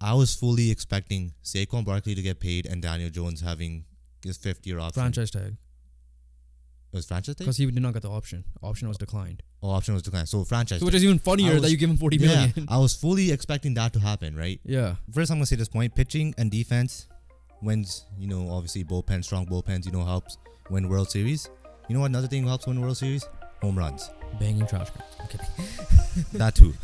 I was fully expecting Saquon Barkley to get paid and Daniel Jones having his 5th-year option. Franchise tag. It was franchise tag? Because he did not get the option. Option was declined. Oh, option was declined. So franchise So which is even funnier that you give him $40 million. I was fully expecting that to happen, right? Yeah. First, I'm going to say this point. Pitching and defense wins, obviously strong bullpens, helps win World Series. You know what another thing helps win World Series? Home runs. Banging trash cans. I'm kidding. That too.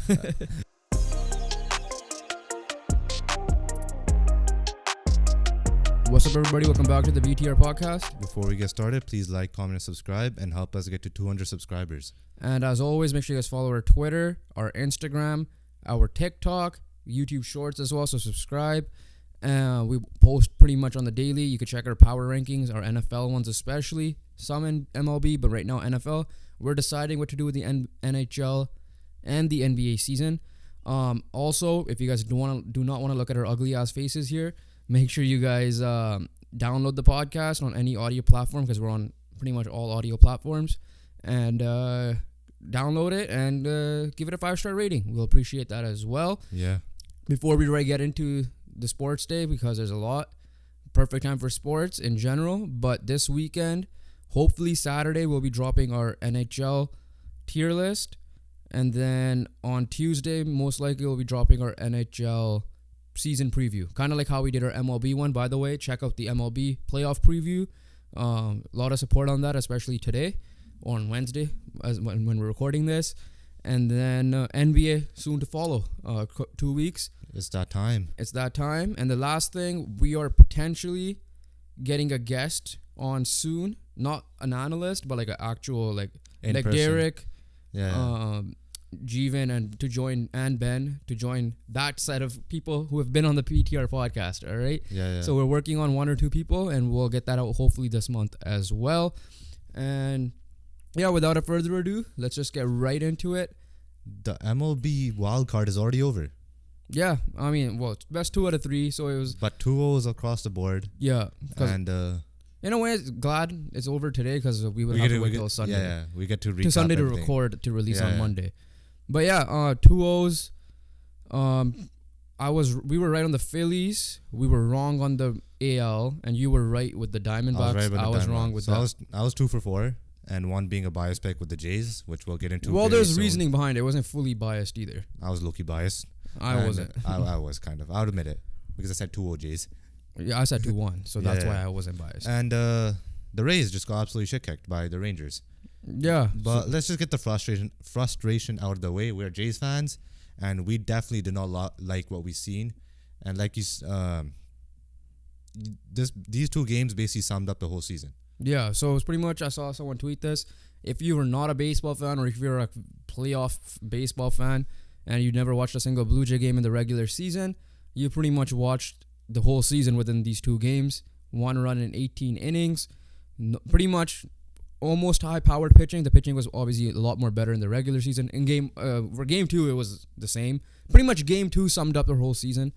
What's up, everybody? Welcome back to the VTR podcast. Before we get started, please like, comment, and subscribe and help us get to 200 subscribers. And as always, make sure you guys follow our Twitter, our Instagram, our TikTok, YouTube Shorts as well. So subscribe. We post pretty much on the daily. You can check our power rankings, our NFL ones especially. Some in MLB, but right now NFL. We're deciding what to do with the NHL and the NBA season. Also, if you guys do not want to look at our ugly ass faces here, make sure you guys download the podcast on any audio platform, because we're on pretty much all audio platforms, and download it and give it a 5-star rating. We'll appreciate that as well. Yeah. Before we get into the sports day, because there's a lot, perfect time for sports in general, but this weekend, hopefully Saturday, we'll be dropping our NHL tier list, and then on Tuesday, most likely we'll be dropping our NHL season preview, kind of like how we did our MLB one. By the way, check out the MLB playoff preview. A lot of support on that, especially today on Wednesday when we're recording this. And then NBA soon to follow, 2 weeks. It's that time. And the last thing, we are potentially getting a guest on soon, not an analyst, but like an actual like Derek, Jeevan, and Ben to join that set of people who have been on the PTR podcast. All right. Yeah. So we're working on 1 or 2 people, and we'll get that out hopefully this month as well. And yeah, without a further ado, let's just get right into it. The MLB wild card is already over. Yeah, I mean, well, it's best 2 out of 3, so it was. But 2-0s across the board. Yeah, and in a way, glad it's over today, because we would have to wait till Sunday. Yeah, we get to recap to Sunday everything. To record to release on Monday. But yeah, 2-0s. We were right on the Phillies. We were wrong on the AL, and you were right with the Diamondbacks. I was wrong with that. I was 2 for 4, and 1 being a bias pick with the Jays, which we'll get into. Well, there's reasoning behind it. It wasn't fully biased either. I was low-key biased. I wasn't. I was kind of. I would admit it, because I said 2-0 Jays. Yeah, I said 2-1, so that's why I wasn't biased. And the Rays just got absolutely shit kicked by the Rangers. Yeah, but let's just get the frustration out of the way. We're Jays fans, and we definitely did not like what we've seen. And like these 2 games basically summed up the whole season. Yeah, so it's pretty much, I saw someone tweet this. If you were not a baseball fan, or if you're a playoff baseball fan, and you never watched a single Blue Jay game in the regular season, you pretty much watched the whole season within these 2 games. 1 run in 18 innings. Pretty much almost high-powered pitching. The pitching was obviously a lot more better in the regular season. For game 2, it was the same. Pretty much game 2 summed up the whole season.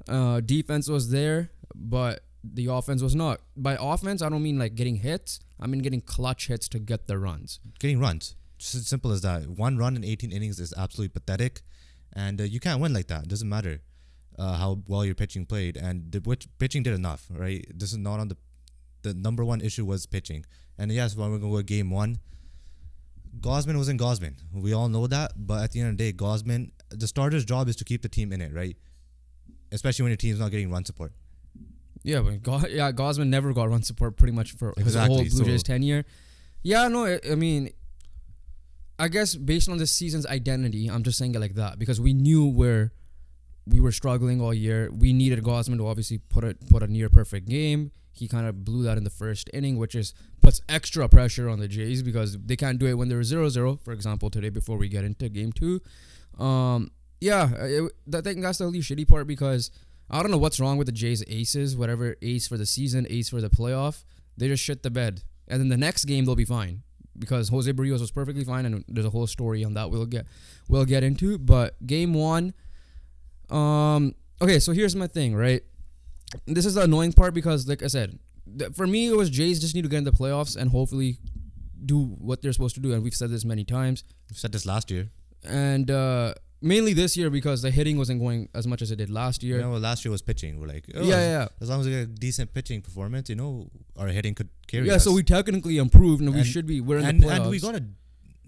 Defense was there, but the offense was not. By offense, I don't mean like getting hits. I mean getting clutch hits to get the runs. Getting runs. Just as simple as that. 1 run in 18 innings is absolutely pathetic. And you can't win like that. It doesn't matter how well your pitching played. And pitching did enough, right? This is not on the number one issue was pitching. And yes, when we're going to go game 1, Gausman was in Gausman. We all know that. But at the end of the day, Gausman, the starter's job is to keep the team in it, right? Especially when your team's not getting run support. Yeah, but Gausman never got run support pretty much for his whole Blue Jays tenure. Yeah, no, I mean, I guess based on this season's identity, I'm just saying it like that, because we knew where we were struggling all year. We needed Gausman to obviously put a near perfect game. He kind of blew that in the first inning, which puts extra pressure on the Jays, because they can't do it when they're 0-0, for example, today before we get into game 2. I think that's the only shitty part, because I don't know what's wrong with the Jays aces, whatever, ace for the season, ace for the playoff. They just shit the bed. And then the next game, they'll be fine, because Jose Barrios was perfectly fine, and there's a whole story on that we'll get into. But game 1, okay, so here's my thing, right? This is the annoying part, because, like I said, for me, it was Jays just need to get in the playoffs and hopefully do what they're supposed to do. And we've said this many times. We've said this last year. And mainly this year because the hitting wasn't going as much as it did last year. Last year was pitching. We're like, as long as we get a decent pitching performance, our hitting could carry us. Yeah, so we technically improved, and we should be. We're in the playoffs. And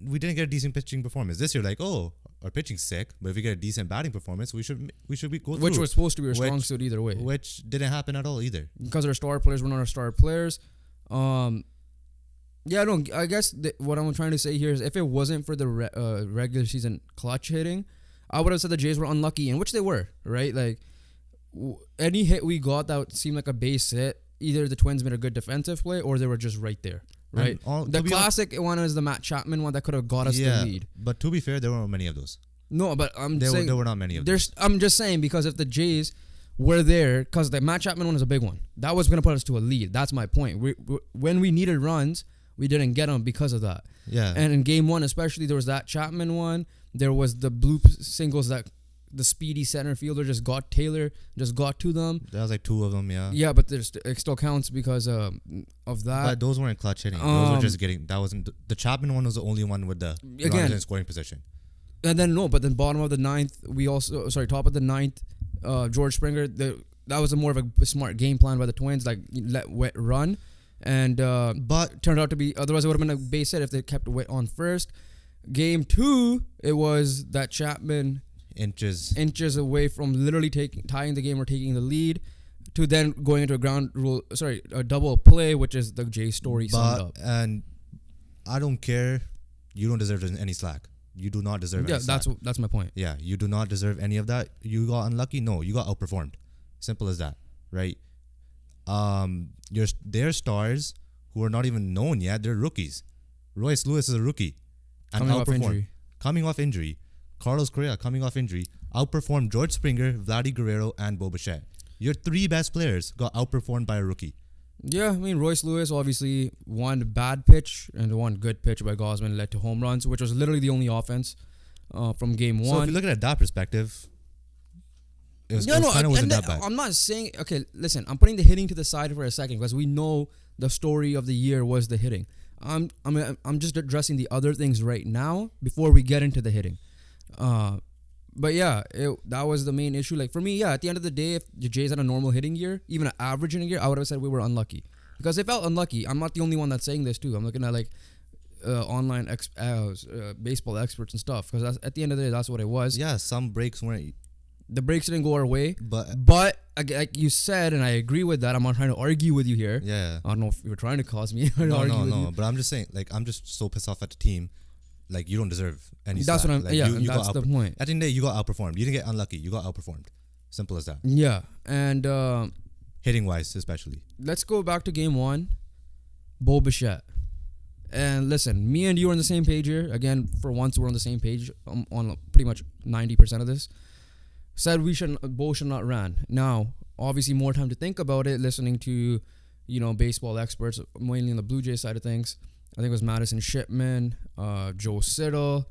we didn't get a decent pitching performance this year. Like, our pitching's sick, but if we get a decent batting performance, we should be go through. Which was supposed to be our strong suit either way. Which didn't happen at all either. Because our star players were not our star players. I guess what I'm trying to say here is if it wasn't for the regular season clutch hitting, I would have said the Jays were unlucky, and which they were, right? Like, any hit we got that seemed like a base hit, either the Twins made a good defensive play or they were just right there. Right, the classic one is the Matt Chapman one that could have got us the lead. But to be fair, there weren't many of those. No, but there were not many of those. I'm just saying because if the Jays were there, because the Matt Chapman one is a big one, that was going to put us to a lead. That's my point. When we needed runs, we didn't get them because of that. Yeah. And in game one, especially, there was that Chapman one. There was the blue singles that the speedy center fielder just got to them. That was like 2 of them, yeah. Yeah, but it still counts because of that. But those weren't clutch hitting. Those were just getting. That wasn't the Chapman one was the only one with the runners in scoring position. And then but then bottom of the ninth, top of the ninth, George Springer. That was more of a smart game plan by the Twins, like let Witt run, and but turned out to be otherwise it would have been a base hit if they kept Witt on first. Game 2, it was that Chapman. Inches away from literally tying the game or taking the lead to then going into a double play, which is the Jay story summed up. And I don't care. You don't deserve any slack. You do not deserve any slack. Yeah, that's my point. Yeah, you do not deserve any of that. You got unlucky? No, you got outperformed. Simple as that, right? Their stars who are not even known yet, they're rookies. Royce Lewis is a rookie. And coming off injury. Carlos Correa, coming off injury, outperformed George Springer, Vladdy Guerrero, and Bo Bichette. Your 3 best players got outperformed by a rookie. Yeah, I mean, Royce Lewis, obviously, one bad pitch and one good pitch by Gausman led to home runs, which was literally the only offense from game 1. So if you look at that perspective, it wasn't that bad. I'm not saying... Okay, listen, I'm putting the hitting to the side for a second because we know the story of the year was the hitting. I'm just addressing the other things right now before we get into the hitting. But yeah, that was the main issue. Like for me, at the end of the day, if the Jays had a normal hitting year, even an average hitting year, I would have said we were unlucky because it felt unlucky. I'm not the only one that's saying this too. I'm looking at like online baseball experts and stuff because at the end of the day, that's what it was. Yeah, some breaks weren't. The breaks didn't go our way, but like you said, and I agree with that. I'm not trying to argue with you here. Yeah, I don't know if you were trying to cause me to argue with you. But I'm just saying, like, I'm just so pissed off at the team. Like, you don't deserve any slack. That's what I'm... Like, that's the point. At the end of the day, you got outperformed. You didn't get unlucky. You got outperformed. Simple as that. Yeah. And... hitting-wise, especially. Let's go back to game 1. Bo Bichette. And listen, me and you are on the same page here. Again, for once, we're on the same page on pretty much 90% of this. Said Bo should not run. Now, obviously, more time to think about it, listening to, baseball experts, mainly on the Blue Jays side of things. I think it was Madison Shipman, Joe Siddle.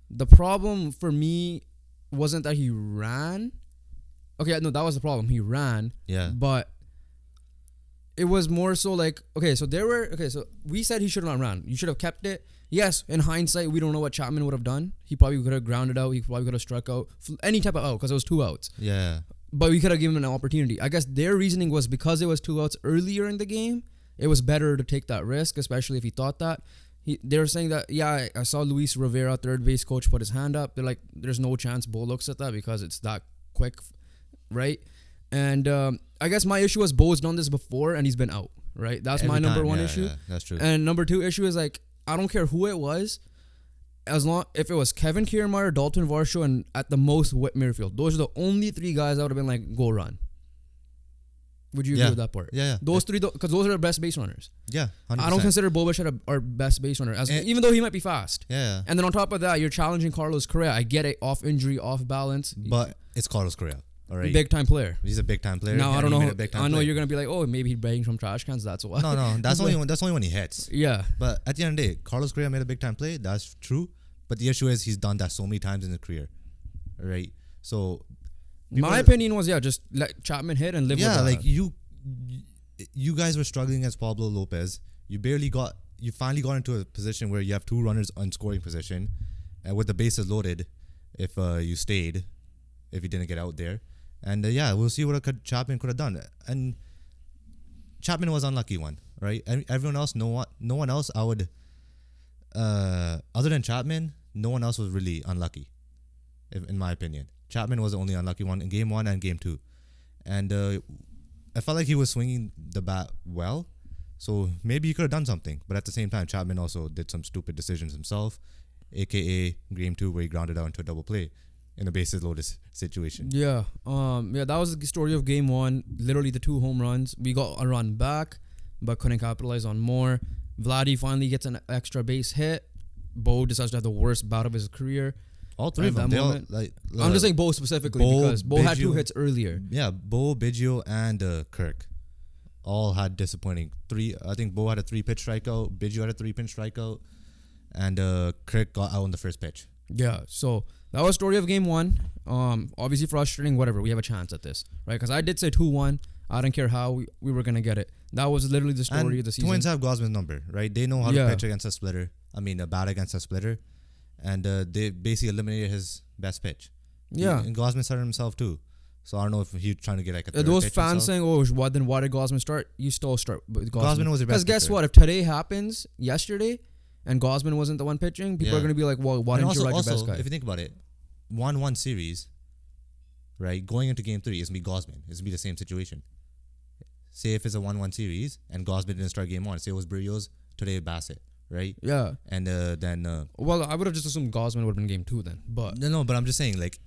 The problem for me wasn't that he ran. Okay, no, that was the problem. He ran. Yeah. But it was more so like, so we said he should have not ran. You should have kept it. Yes, in hindsight, we don't know what Chapman would have done. He probably could have grounded out. He probably could have struck out. Any type of out because it was 2 outs. Yeah. But we could have given him an opportunity. I guess their reasoning was because it was 2 outs earlier in the game, it was better to take that risk, especially if he thought that. They were saying that, I saw Luis Rivera, third base coach, put his hand up. They're like, there's no chance Bo looks at that because it's that quick, right? And I guess my issue was Bo's done this before and he's been out, right? That's my number one issue. Yeah, that's true. And number 2 issue is like, I don't care who it was, if it was Kevin Kiermaier, Dalton Varsho, and at the most Whit Merrifield. Those are the only 3 guys I would have been like, go run. Would you agree with that part? Yeah. Those 3, because those are the best base runners. Yeah, 100%. I don't consider Bo Bichette our best base runner, even though he might be fast. Yeah. And then on top of that, you're challenging Carlos Correa. I get it, off injury, off balance. But it's Carlos Correa, all right? Big time player. He's a big time player. Now I don't know. I know you're gonna be like, oh, maybe he's banging from trash cans. That's why. No, that's only when he hits. Yeah. But at the end of the day, Carlos Correa made a big time play. That's true. But the issue is he's done that so many times in his career, right? So, my opinion was just let Chapman hit and live with that. Yeah, like you guys were struggling against Pablo Lopez. You finally got into a position where you have 2 runners on scoring position, and with the bases loaded, if you stayed, if you didn't get out there. And yeah, we'll see what Chapman could have done. And Chapman was unlucky one, right? And everyone else, no one else I would, other than Chapman, no one else was really unlucky, in my opinion. Chapman was the only unlucky one in game 1 and game 2. And I felt like he was swinging the bat well. So maybe he could have done something. But at the same time, Chapman also did some stupid decisions himself, a.k.a. game 2 where he grounded out into a double play in a bases loaded situation. Yeah. That was the story of game 1. Literally the 2 home runs. We got a run back, but couldn't capitalize on more. Vladdy finally gets an extra base hit. Bo decides to have the worst bout of his career. All three of them. I'm just saying Bo specifically because Bo had 2 hits earlier. Yeah, Bo, Biggio, and Kirk all had disappointing I think Bo had a 3-pitch strikeout, Biggio had a 3-pitch strikeout, and Kirk got out on the first pitch. Yeah, so that was story of game 1. Obviously frustrating, whatever. We have a chance at this, right? Because I did say 2-1. I don't care how we were going to get it. That was literally the story of the season. Twins have Gosman's number, right? They know how to pitch against a splitter. Bat against a splitter. And they basically eliminated his best pitch. Yeah. And Gosman started himself too. So I don't know if he was trying to get like a third those pitch fans himself. saying, why did Gosman start? You still start with Gosman. Gosman was your best Because guess pitcher. what? If today happens, yesterday, and Gosman wasn't the one pitching, people are going to be like, well, why didn't you ride your best guy? If you think about it, 1-1 series, right, going into game 3 is going to be Gosman. It's going to be the same situation. Say if it's a 1-1 series and Gosman didn't start game 1. Say it was Berrios, today Bassett. Right? Yeah. And then... well, I would have just assumed Gosman would have been game 2 then. But No, but I'm just saying, like,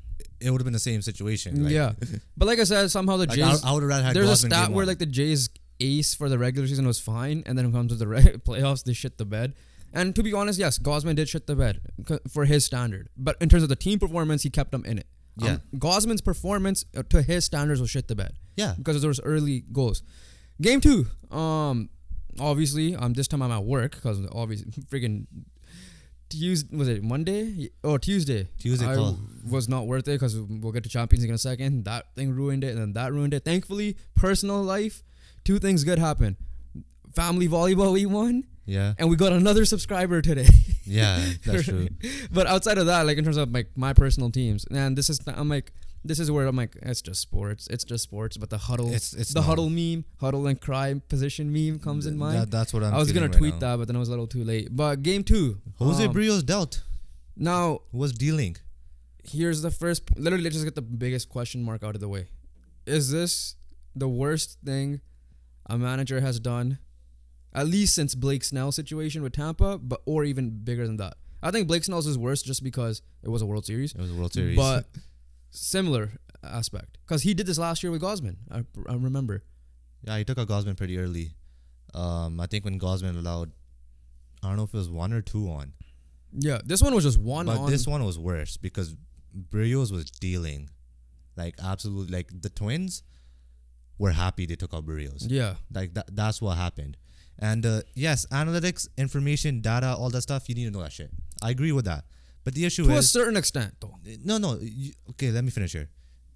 it would have been the same situation. Like, yeah. But like I said, somehow the Jays... I would have rather had there's Gosman a stat game where, 1. like, the Jays' ace for the regular season was fine, and then when it comes to the playoffs, they shit the bed. And to be honest, yes, Gosman did shit the bed for his standard. But in terms of the team performance, he kept them in it. Yeah. Gosman's performance to his standards was shit the bed. Yeah. Because there was early goals. Game 2, obviously, this time I'm at work because obviously freaking Tuesday, was it Monday? Or Tuesday. Call. Was not worth it because we'll get to Champions League in a second. That thing ruined it and then that ruined it. Thankfully, personal life, 2 things good happened. Family volleyball, we won. Yeah. And we got another subscriber today. Yeah, that's true. But outside of that, like in terms of like my personal teams, and this is where I'm like, it's just sports. But the huddle, huddle meme, huddle and cry position meme comes in mind. That's what I was gonna tweet that, but then I was a little too late. But game 2, Jose Berrios dealt. Now was dealing. Here's the first. Literally, let's just get the biggest question mark out of the way. Is this the worst thing a manager has done, at least since Blake Snell's situation with Tampa, or even bigger than that? I think Blake Snell's is worse just because it was a World Series. But similar aspect. Because he did this last year with Gosman. I remember. Yeah, he took out Gosman pretty early. I think when Gosman allowed, I don't know if it was 1 or 2 on. Yeah, this one was just 1 on. But this one was worse because Berrios was dealing. Like, absolutely. Like, the Twins were happy they took out Berrios. Yeah. Like, that's what happened. And yes, analytics, information, data, all that stuff, you need to know that shit. I agree with that. But the issue is... To a certain extent, though. No. Okay, let me finish here.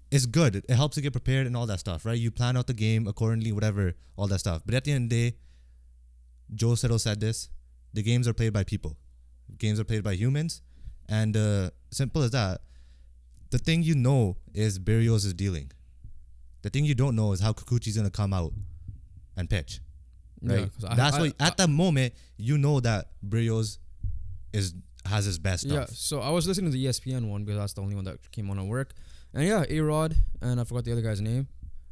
It's good. It helps you get prepared and all that stuff, right? You plan out the game accordingly, whatever, all that stuff. But at the end of the day, Joe Settle said this, the games are played by people. Games are played by humans. And simple as that. The thing you know is Berrios is dealing. The thing you don't know is how Kikuchi's going to come out and pitch. Right? Yeah, that's why at that moment, you know that Berrios has his best stuff. Yeah, so I was listening to the ESPN one because that's the only one that came on at work. And yeah, A-Rod, and I forgot the other guy's name,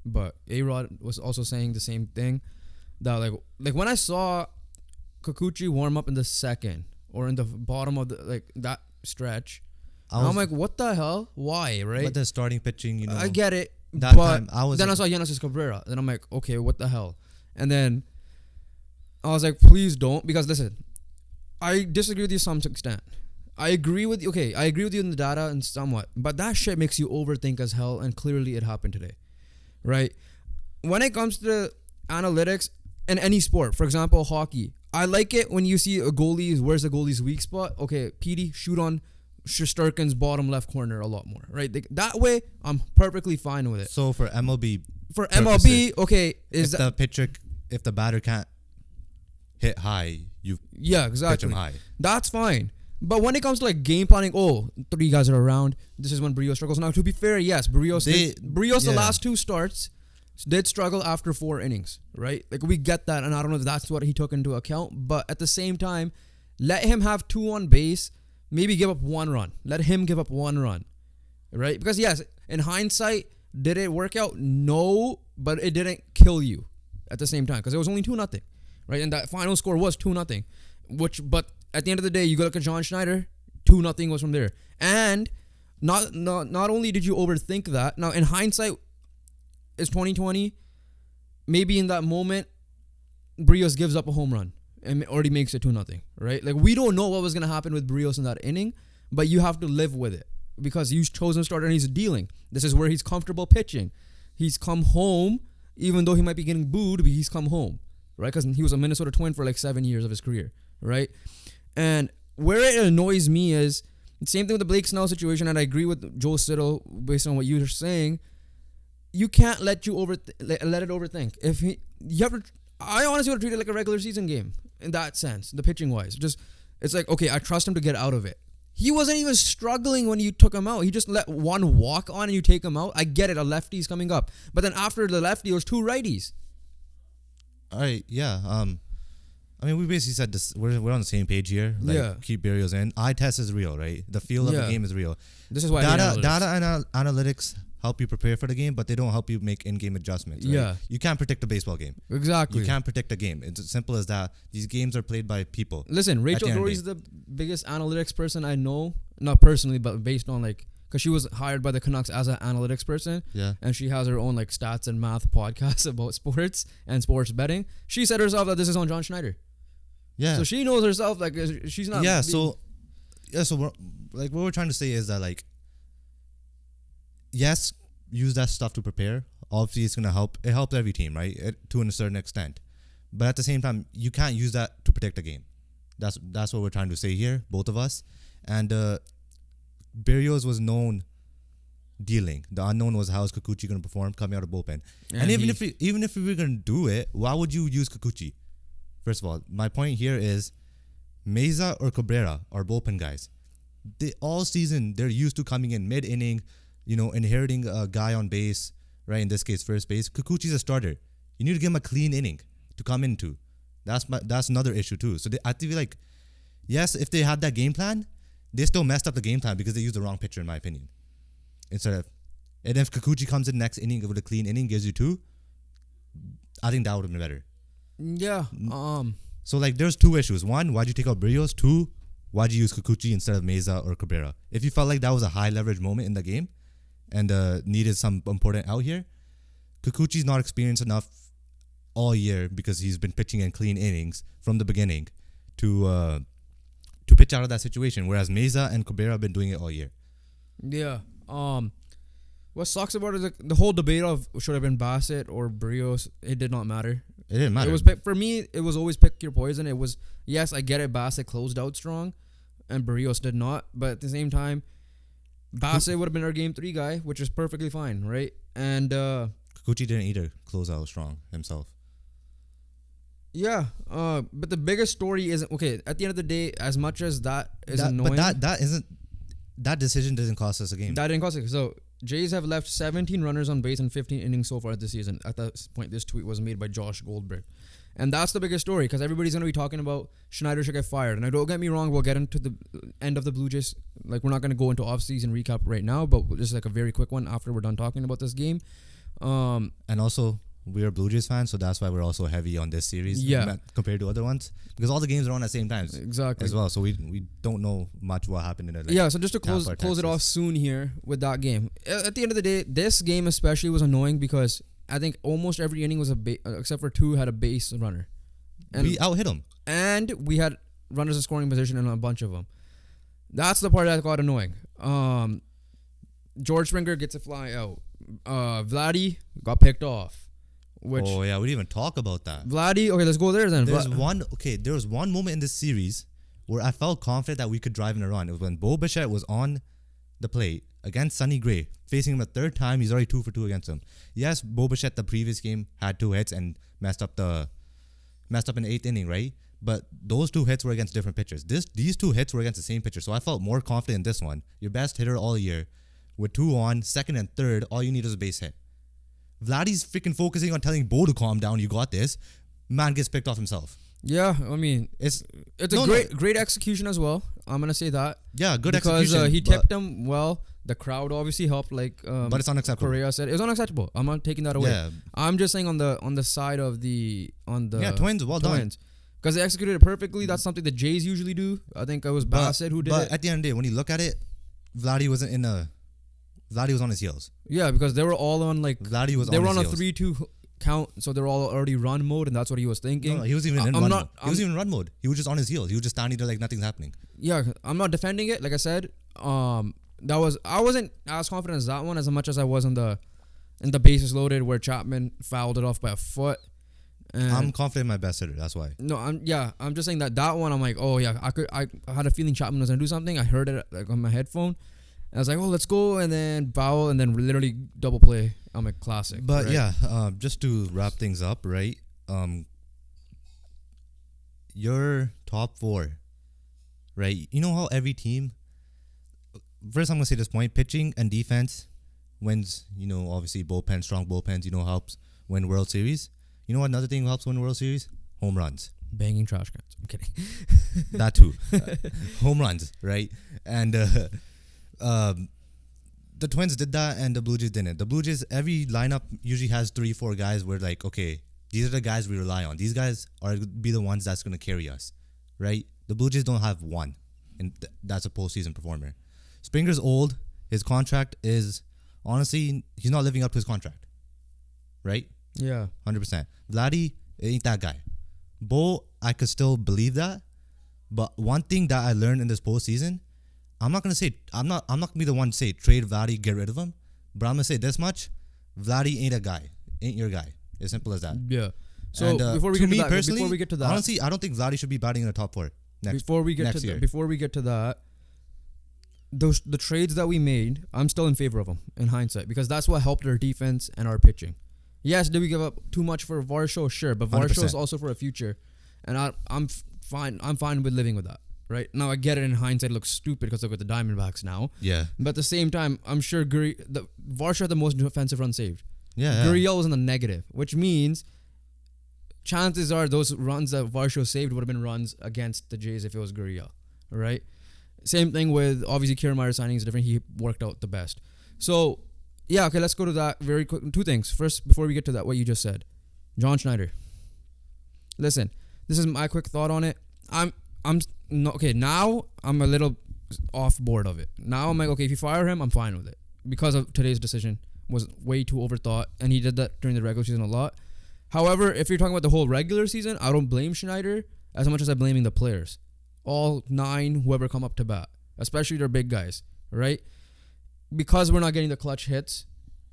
but A-Rod was also saying the same thing. That like when I saw Kikuchi warm up in the second or in the bottom of that stretch, I'm like, what the hell? Why, right? But the starting pitching, you know. I get it. That but time I saw Genesis Cabrera. Then I'm like, okay, what the hell? And then I was like, please don't. Because listen, I disagree with you to some extent. I agree with you. Okay, I agree with you in the data and somewhat. But that shit makes you overthink as hell. And clearly it happened today. Right? When it comes to analytics in any sport, for example, hockey, I like it when you see a goalie, where's the goalie's weak spot? Okay, Petey, shoot on Shesterkin's bottom left corner a lot more, right? That way, I'm perfectly fine with it. So for MLB MLB, okay, if the batter can't hit high, you exactly. pitch him high. That's fine. But when it comes to like game planning, 3 guys are around. This is when Brios struggles. Now, to be fair, yes, Brios the last 2 starts did struggle after 4 innings, right? Like, we get that, and I don't know if that's what he took into account. But at the same time, let him have 2 on base, maybe give up 1 run. Let him give up 1 run, right? Because, yes, in hindsight, did it work out? No, but it didn't kill you at the same time because it was only 2-0, right? And that final score was 2-0, but at the end of the day, you go look at John Schneider, 2-0 was from there. And not only did you overthink that, now in hindsight, it's 2020. Maybe in that moment, Brios gives up a home run and already makes it 2-0, right? Like, we don't know what was going to happen with Brios in that inning, but you have to live with it because he's chosen starter and he's dealing. This is where he's comfortable pitching. He's come home, even though he might be getting booed, but he's come home, right? Because he was a Minnesota Twin for like 7 years of his career, right? And where it annoys me is the same thing with the Blake Snell situation, and I agree with Joe Siddle based on what you're saying. You can't let it overthink. I honestly would treat it like a regular season game in that sense, the pitching wise. It's like, okay, I trust him to get out of it. He wasn't even struggling when you took him out. He just let 1 walk on and you take him out. I get it, a lefty's coming up, but then after the lefty, it was 2 righties. All right, yeah. I mean, we basically said this. We're on the same page here. Like, keep Berrios in. Eye test is real, right? The feel of the game is real. This is why data and analytics help you prepare for the game, but they don't help you make in-game adjustments. Right? Yeah, you can't predict a baseball game. Exactly, you can't predict a game. It's as simple as that. These games are played by people. Listen, Rachel Dory is the biggest analytics person I know, not personally, but based on like, because she was hired by the Canucks as an analytics person. Yeah, and she has her own like stats and math podcast about sports and sports betting. She said herself that this is on John Schneider. Yeah. So she knows herself, like, she's not. Yeah. So like, what we're trying to say is that, like, yes, use that stuff to prepare. Obviously, it's gonna help. It helps every team, right? To a certain extent. But at the same time, you can't use that to predict a game. That's what we're trying to say here, both of us. And Berrios was known dealing. The unknown was how is Kikuchi gonna perform coming out of bullpen. And even if we were gonna do it, why would you use Kikuchi? First of all, my point here is Meza or Cabrera are bullpen guys. All season, they're used to coming in mid-inning, inheriting a guy on base, right? In this case, first base. Kikuchi's a starter. You need to give him a clean inning to come into. That's another issue too. So I feel like, yes, if they had that game plan, they still messed up the game plan because they used the wrong pitcher, in my opinion. And if Kikuchi comes in next inning with a clean inning, gives you 2, I think that would have been better. Yeah. So, like, there's 2 issues. 1, why'd you take out Berrios? 2, why'd you use Kikuchi instead of Meza or Cabrera? If you felt like that was a high leverage moment in the game and needed some important out here, Kikuchi's not experienced enough all year because he's been pitching in clean innings from the beginning to pitch out of that situation. Whereas Meza and Cabrera have been doing it all year. Yeah. What sucks about it is the whole debate of should have been Bassett or Berrios. It did not matter. It didn't matter. It was for me. It was always pick your poison. It was, yes, I get it. Bassett closed out strong, and Berrios did not. But at the same time, Bassett would have been our game 3 guy, which is perfectly fine, right? And Kikuchi didn't either close out strong himself. Yeah. But the biggest story isn't okay. At the end of the day, as much as that is annoying, but that decision doesn't cost us a game. That didn't cost us. So Jays have left 17 runners on base in 15 innings so far this season. At that point, this tweet was made by Josh Goldberg. And that's the biggest story because everybody's going to be talking about Schneider should get fired. And don't get me wrong, we'll get into the end of the Blue Jays. Like, we're not going to go into off-season recap right now, but just like a very quick one after we're done talking about this game. And also, we're Blue Jays fans, so that's why we're also heavy on this series compared to other ones. Because all the games are on at the same time as well. So we don't know much what happened in it. So just to close it off soon here with that game. At the end of the day, this game especially was annoying because I think almost every inning was except for 2 had a base runner. And we out hit them. And we had runners in scoring position in a bunch of them. That's the part that got annoying. George Springer gets a fly out. Vladdy got picked off. We didn't even talk about that. Vladdy, okay, let's go there then. There was one moment in this series where I felt confident that we could drive in a run. It was when Bo Bichette was on the plate against Sonny Gray, facing him a 3rd time. He's already 2 for 2 against him. Yes, Bo Bichette the previous game had 2 hits and messed up in the 8th inning, right? But those 2 hits were against different pitchers. These 2 hits were against the same pitcher. So I felt more confident in this one. Your best hitter all year. With 2 on, second and third, all you need is a base hit. Vladdy's freaking focusing on telling Bo to calm down. You got this. Man gets picked off himself. Yeah, I mean, it's great execution as well. I'm gonna say that. Yeah, good execution. Because he tipped him well. The crowd obviously helped. But it's unacceptable. Correa said it was unacceptable. I'm not taking that away. Yeah. I'm just saying on the side of the Twins. Well done. Because they executed it perfectly. That's something the Jays usually do. I think it was Bassett who did it. But at the end of the day, when you look at it, Vladdy was on his heels. Yeah, because they were all on Vladdy was they on were his on a heels. 3-2 count, so they're all already run mode, and that's what he was thinking. No, he wasn't even in run mode. He wasn't even in run mode. He was just on his heels. He was just standing there like nothing's happening. Yeah, I'm not defending it. Like I said, I wasn't as confident as that one as much as I was in the bases loaded where Chapman fouled it off by a foot. And I'm confident in my best hitter. That's why. No, I'm just saying that one I'm like, oh yeah, I had a feeling Chapman was gonna do something. I heard it on my headphone. And I was like, oh, let's go, and then foul, and then literally double play. I'm a classic. But right? yeah, just to wrap things up, right? Your top 4, right? You know how every team. First, I'm gonna say this point: pitching and defense wins. Obviously strong bullpens. Helps win World Series. You know what? Another thing helps win World Series: home runs. Banging trash cans. I'm kidding. That too. Home runs, right? And the Twins did that, and the Blue Jays didn't. The Blue Jays, every lineup usually has 3-4 guys where okay, these are the guys we rely on. These guys are be the ones that's gonna carry us, right? The Blue Jays don't have one, and that's a postseason performer. Springer's old. His contract is honestly, he's not living up to his contract, right? Yeah, 100%. Vladdy ain't that guy. Bo, I could still believe that, but one thing that I learned in this postseason, I'm not gonna be the one to say trade Vladdy, get rid of him, but I'm gonna say this much: Vladdy ain't a guy, ain't your guy. As simple as that. Yeah. So and, before we get to that, honestly, I don't think Vladdy should be batting in the top 4 before we get to that, the trades that we made, I'm still in favor of them in hindsight because that's what helped our defense and our pitching. Yes, did we give up too much for Varsho? Sure, but Varsho is also for a future, and I'm fine. I'm fine with living with that. Right now, I get it. In hindsight, it looks stupid because look at the Diamondbacks now. Yeah. But at the same time, I'm sure Varsho had the most defensive runs saved. Yeah. Gurriel was in the negative, which means chances are those runs that Varsho saved would have been runs against the Jays if it was Gurriel. Right. Same thing with obviously Kiermaier signing is different. He worked out the best. So yeah, okay. Let's go to that very quick. 2 things first before we get to that. What you just said, John Schneider. Listen, this is my quick thought on it. Now I'm a little off board of it. Now I'm like, okay, if you fire him, I'm fine with it. Because of today's decision was way too overthought, and he did that during the regular season a lot. However, if you're talking about the whole regular season, I don't blame Schneider as much as I'm blaming the players. All 9, whoever come up to bat, especially their big guys, right? Because we're not getting the clutch hits.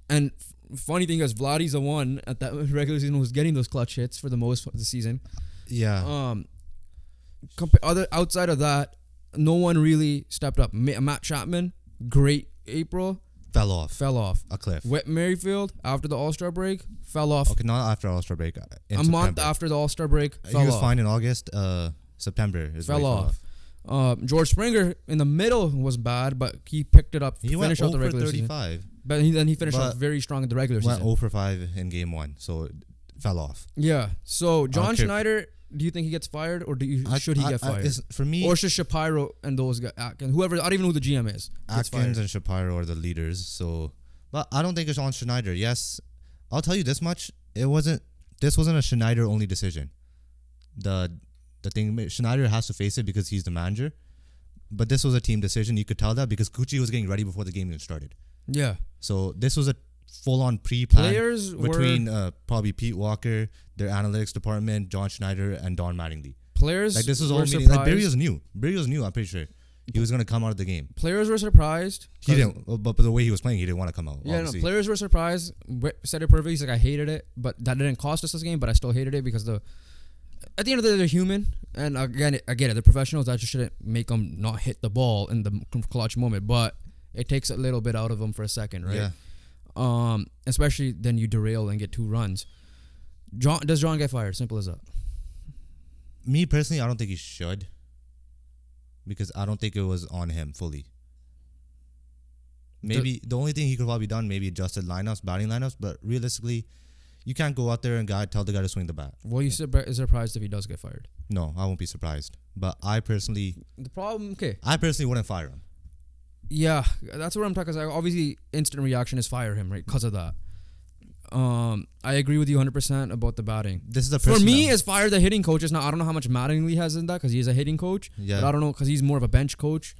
And funny thing is, Vladdy's the one at that regular season who was getting those clutch hits for the most of the season. Yeah. Outside of that, no one really stepped up. Matt Chapman, great April. Fell off. A cliff. Whit Merrifield, after the All-Star break, fell off. Okay, not after All-Star break. Month after the All-Star break, fell off. He was fine in August. September is fell off. George Springer in the middle was bad, but he picked it up to finish out the regular season. 35. But he finished off very strong in the regular season. Went 0 for 5 in game 1, so it fell off. Yeah. So John Schneider, do you think he gets fired, or should he get fired? For me, or should Shapiro and those guys, Atkins, whoever, I don't even know who the GM is. Atkins and Shapiro are the leaders. So, but I don't think it's on Schneider. Yes, I'll tell you this much: this wasn't a Schneider only decision. The thing, Schneider has to face it because he's the manager. But this was a team decision. You could tell that because Gucci was getting ready before the game even started. Yeah. So this was a full-on pre-plan Players between probably Pete Walker, their analytics department, John Schneider, and Don Mattingly. Players this was all meeting. Like Barry was new. I'm pretty sure he was going to come out of the game. Players were surprised. He didn't, but the way he was playing, he didn't want to come out. Yeah, obviously. No, players were surprised. Said it perfectly. He's like, I hated it, but that didn't cost us this game. But I still hated it because at the end of the day, they're human, and again, I get it. They're professionals. That just shouldn't make them not hit the ball in the clutch moment. But it takes a little bit out of them for a second, right? Yeah. Especially then you derail and get 2 runs. Does John get fired? Simple as that. Me personally, I don't think he should, because I don't think it was on him fully. Maybe the only thing he could probably done, maybe adjusted batting lineups, but realistically, you can't go out there and tell the guy to swing the bat. Well, you surprised if he does get fired? No, I won't be surprised. But I personally wouldn't fire him. Yeah, that's what I'm talking about. Obviously, instant reaction is fire him, right? Because of that. I agree with you 100% about the batting. This is the for me is fire the hitting coaches. Now I don't know how much Mattingly he has in that because he's a hitting coach. Yeah. But I don't know because he's more of a bench coach.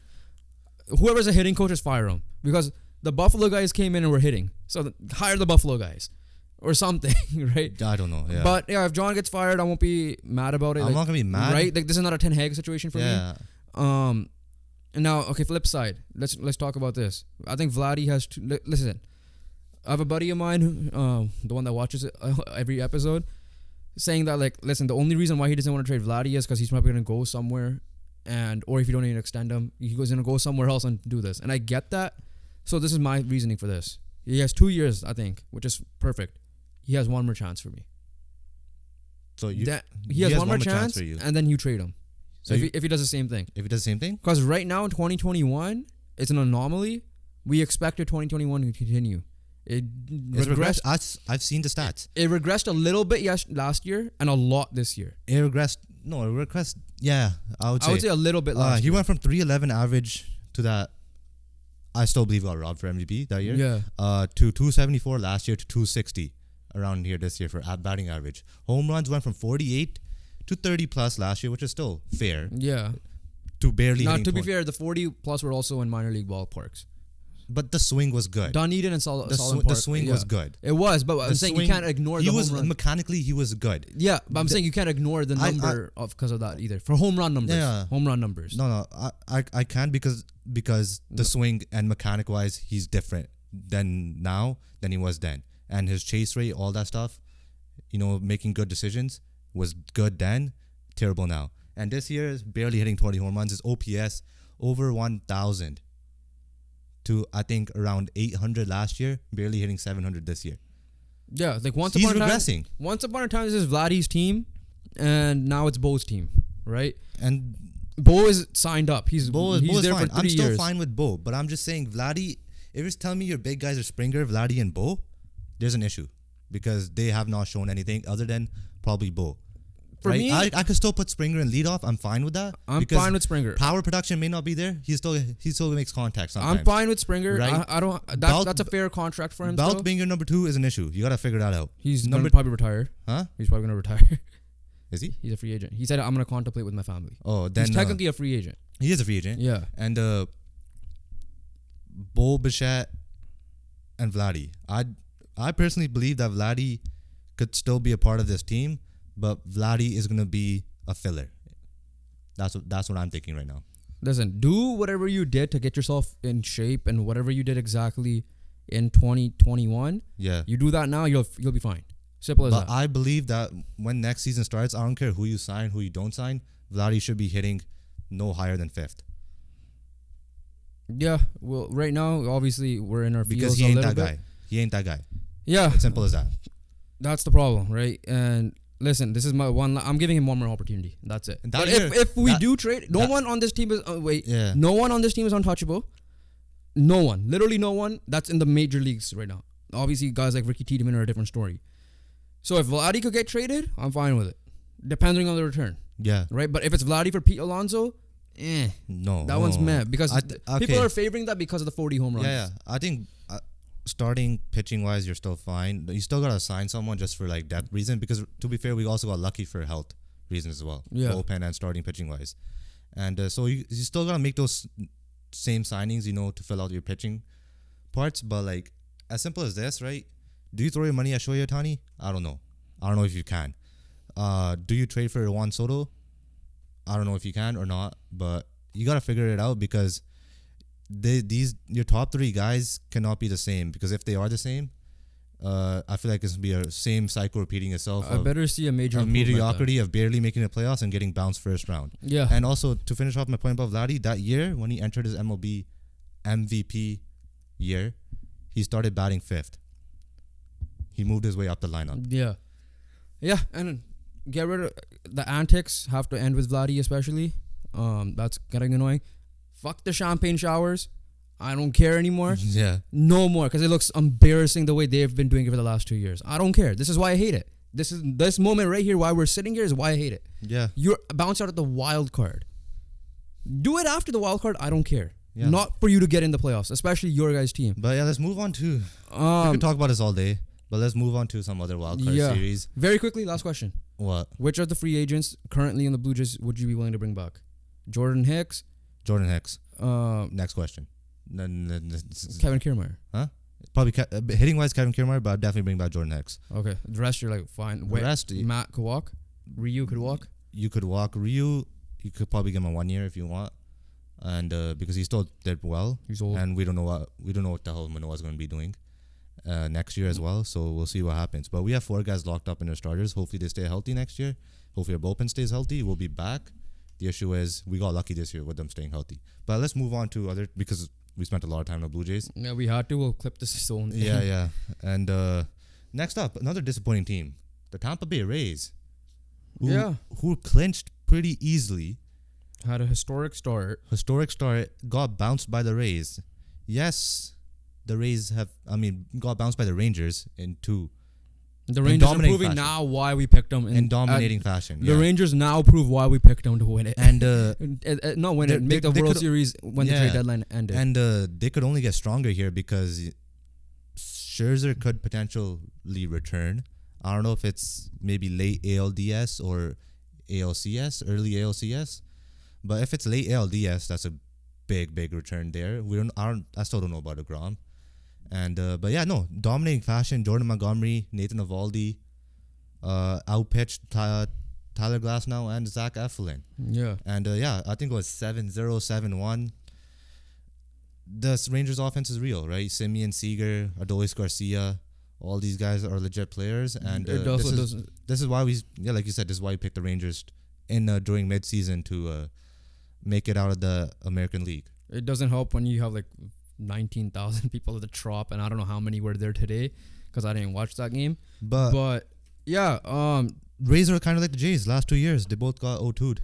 Whoever's a hitting coach is fire him because the Buffalo guys came in and were hitting. So hire the Buffalo guys or something, right? I don't know. Yeah. But yeah, if John gets fired, I won't be mad about it. I'm not gonna be mad, right? Like this is not a Ten Hag situation for me. And now, okay, flip side. Let's talk about this. I think Vladdy has to listen. I have a buddy of mine, the one that watches it every episode, saying that like, listen, the only reason why he doesn't want to trade Vladdy is because he's probably gonna go somewhere, or if you don't even extend him, he goes gonna go somewhere else and do this. And I get that. So this is my reasoning for this. He has 2 years, I think, which is perfect. He has one more chance for me. So he has one more chance for you, and then you trade him. So if he does the same thing. If he does the same thing? Because right now in 2021, it's an anomaly. We expected 2021 to continue. It regressed. I've seen the stats. It regressed a little bit last year and a lot this year. It regressed. Yeah, I would say a little bit last year. He went from 311 average to that. I still believe got robbed for MVP that year. Yeah. To 274 last year to 260 around here this year for batting average. Home runs went from 48 to 30 plus last year, which is still fair. Yeah. To barely. Now, to be fair, the 40 plus were also in minor league ballparks. But the swing was good. Dunedin and Solid Park. The swing was good. It was, but I'm saying you can't ignore the home run. Mechanically, he was good. Yeah, but I'm saying you can't ignore the number because of that either. For home run numbers. Yeah. Home run numbers. No, I can because the swing and mechanic wise, he's different than he was then. And his chase rate, all that stuff, making good decisions was good then, terrible now. And this year is barely hitting 20 home runs. His OPS over 1,000 to I think around 800 last year, barely hitting 700 this year. Yeah, like He's regressing. Once upon a time, this is Vladdy's team, and now it's Bo's team, right? And Bo is signed up. He's there fine. for 3 years. I'm still fine with Bo, but I'm just saying Vladdy. If you're telling me your big guys are Springer, Vladdy, and Bo, there's an issue because they have not shown anything other than probably Bo. For me, I could still put Springer in leadoff. I'm fine with that. I'm fine with Springer. Power production may not be there. He still makes contact sometimes. I'm fine with Springer. Right? I don't. That's a fair contract for him. Belt being your number 2 is an issue. You gotta figure that out. He's gonna probably retire. Huh? He's probably gonna retire. Is he? He's a free agent. He said, "I'm gonna contemplate with my family." Oh, then he's technically a free agent. He is a free agent. Yeah. And Bo, Bichette, and Vladdy. I personally believe that Vladdy could still be a part of this team, but Vladdy is gonna be a filler. That's what I'm thinking right now. Listen, do whatever you did to get yourself in shape and whatever you did exactly in 2021. Yeah. You do that now, you'll be fine. Simple as that. But I believe that when next season starts, I don't care who you sign, who you don't sign, Vladdy should be hitting no higher than 5th. Yeah. Well, right now, obviously, we're in our because fields he ain't a little that bit. guy. He ain't that guy. Yeah. It's simple as that. That's the problem, right? And listen, this is my one. I'm giving him one more opportunity. That's it. But if we do trade, no one on this team is. No one on this team is untouchable. No one, literally no one. That's in the major leagues right now. Obviously, guys like Ricky Tiedemann are a different story. So if Vladdy could get traded, I'm fine with it, depending on the return. Yeah. Right. But if it's Vladdy for Pete Alonso, no, that one's mad because okay. people are favoring that because of the 40 home runs. Yeah. I think. Starting pitching wise, you're still fine. You still gotta sign someone just for like depth reason because to be fair, we also got lucky for health reasons as well. Yeah. Bullpen and starting pitching wise, and so you still gotta make those same signings, to fill out your pitching parts. But like as simple as this, right? Do you throw your money at Shohei Ohtani? I don't know. I don't know if you can. Do you trade for Juan Soto? I don't know if you can or not, but you gotta figure it out because. Your top 3 guys cannot be the same because if they are the same, I feel like it's gonna be a same cycle repeating itself. I better see a major mediocrity of barely making the playoffs and getting bounced first round. Yeah. And also to finish off my point about Vladdy, that year when he entered his MLB MVP year, he started batting 5th. He moved his way up the lineup. Yeah. Yeah, and get rid of the antics. Have to end with Vladdy, especially. That's getting annoying. Fuck the champagne showers. I don't care anymore. Yeah. No more, because it looks embarrassing the way they've been doing it for the last 2 years. I don't care. This is why I hate it. This moment right here, why we're sitting here, is why I hate it. Yeah. You're bounced out of the wild card. Do it after the wild card. I don't care. Yeah. Not for you to get in the playoffs, especially your guys' team. But yeah, let's move on to. We could talk about this all day, but let's move on to some other wild card series. Very quickly, last question. What? Which of the free agents currently in the Blue Jays would you be willing to bring back? Jordan Hicks. Next question. Kevin Kiermaier. Huh? Probably hitting wise Kevin Kiermaier, but I'd definitely bring back Jordan Hicks. Okay. The rest you're like fine. The rest, Matt could walk. Ryu could walk. You could walk Ryu. You could probably give him a 1 year if you want, and because he still did well. He's old, and we don't know what the hell Manoa's going to be doing next year as well. So we'll see what happens. But we have 4 guys locked up in their starters. Hopefully they stay healthy next year. Hopefully our bullpen stays healthy. We'll be back. The issue is we got lucky this year with them staying healthy. But let's move on to other, because we spent a lot of time on the Blue Jays. Yeah, we had to. We'll clip this soon. Yeah. And next up, another disappointing team, the Tampa Bay Rays. Who clinched pretty easily. Had a historic start. Got bounced by the Rays. Yes, the Rays got bounced by the Rangers in 2. The Rangers are proving now why we picked them in dominating fashion. The Rangers now prove why we picked them to win it. And not win it, make the World Series when the trade deadline ended. And they could only get stronger here because Scherzer could potentially return. I don't know if it's maybe late ALDS or ALCS, early ALCS. But if it's late ALDS, that's a big return there. I still don't know about DeGrom. And but yeah, no, dominating fashion. Jordan Montgomery, Nathan Eovaldi, outpitched Tyler Glasnow and Zach Eflin. Yeah. And I think it was 7-0, 7-1. The Rangers offense is real, right? Simeon, Seager, Adolis Garcia, all these guys are legit players. And this is why like you said, this is why we picked the Rangers during midseason to make it out of the American League. It doesn't help when you have like 19,000 people at the Trop, and I don't know how many were there today because I didn't watch that game. But yeah, Rays are kind of like the Jays. Last 2 years, they both got O2'd.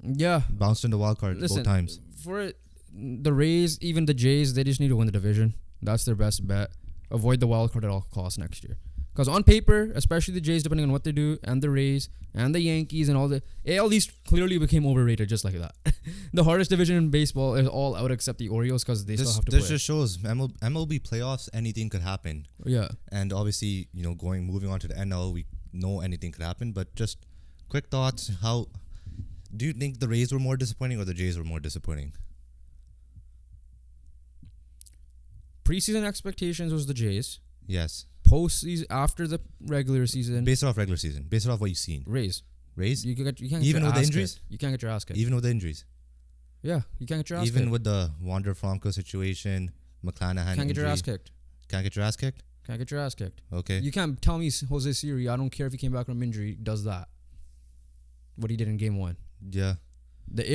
Yeah, bounced in the wild card both times. For the Rays, even the Jays, they just need to win the division. That's their best bet. Avoid the wild card at all costs next year. Because on paper, especially the Jays, depending on what they do, and the Rays, and the Yankees, and all the AL East clearly became overrated just like that. The hardest division in baseball is all out except the Orioles because they still have to play. This just shows MLB playoffs, anything could happen. Yeah. And obviously, moving on to the NL, we know anything could happen. But just quick thoughts. How do you think the Rays were more disappointing or the Jays were more disappointing? Preseason expectations was the Jays. Yes. Postseason, after the regular season. Based off regular season. Based off what you've seen. Rays. You can't get even your with the injuries? You can't get your ass kicked. Even with the injuries? Yeah, you can't get your ass kicked. Even with the Wander Franco situation, McClanahan Can't get your ass kicked. Can't get your ass kicked? Can't get your ass kicked. Okay. You can't tell me Jose Siri, I don't care if he came back from injury, does that. What he did in game 1. Yeah.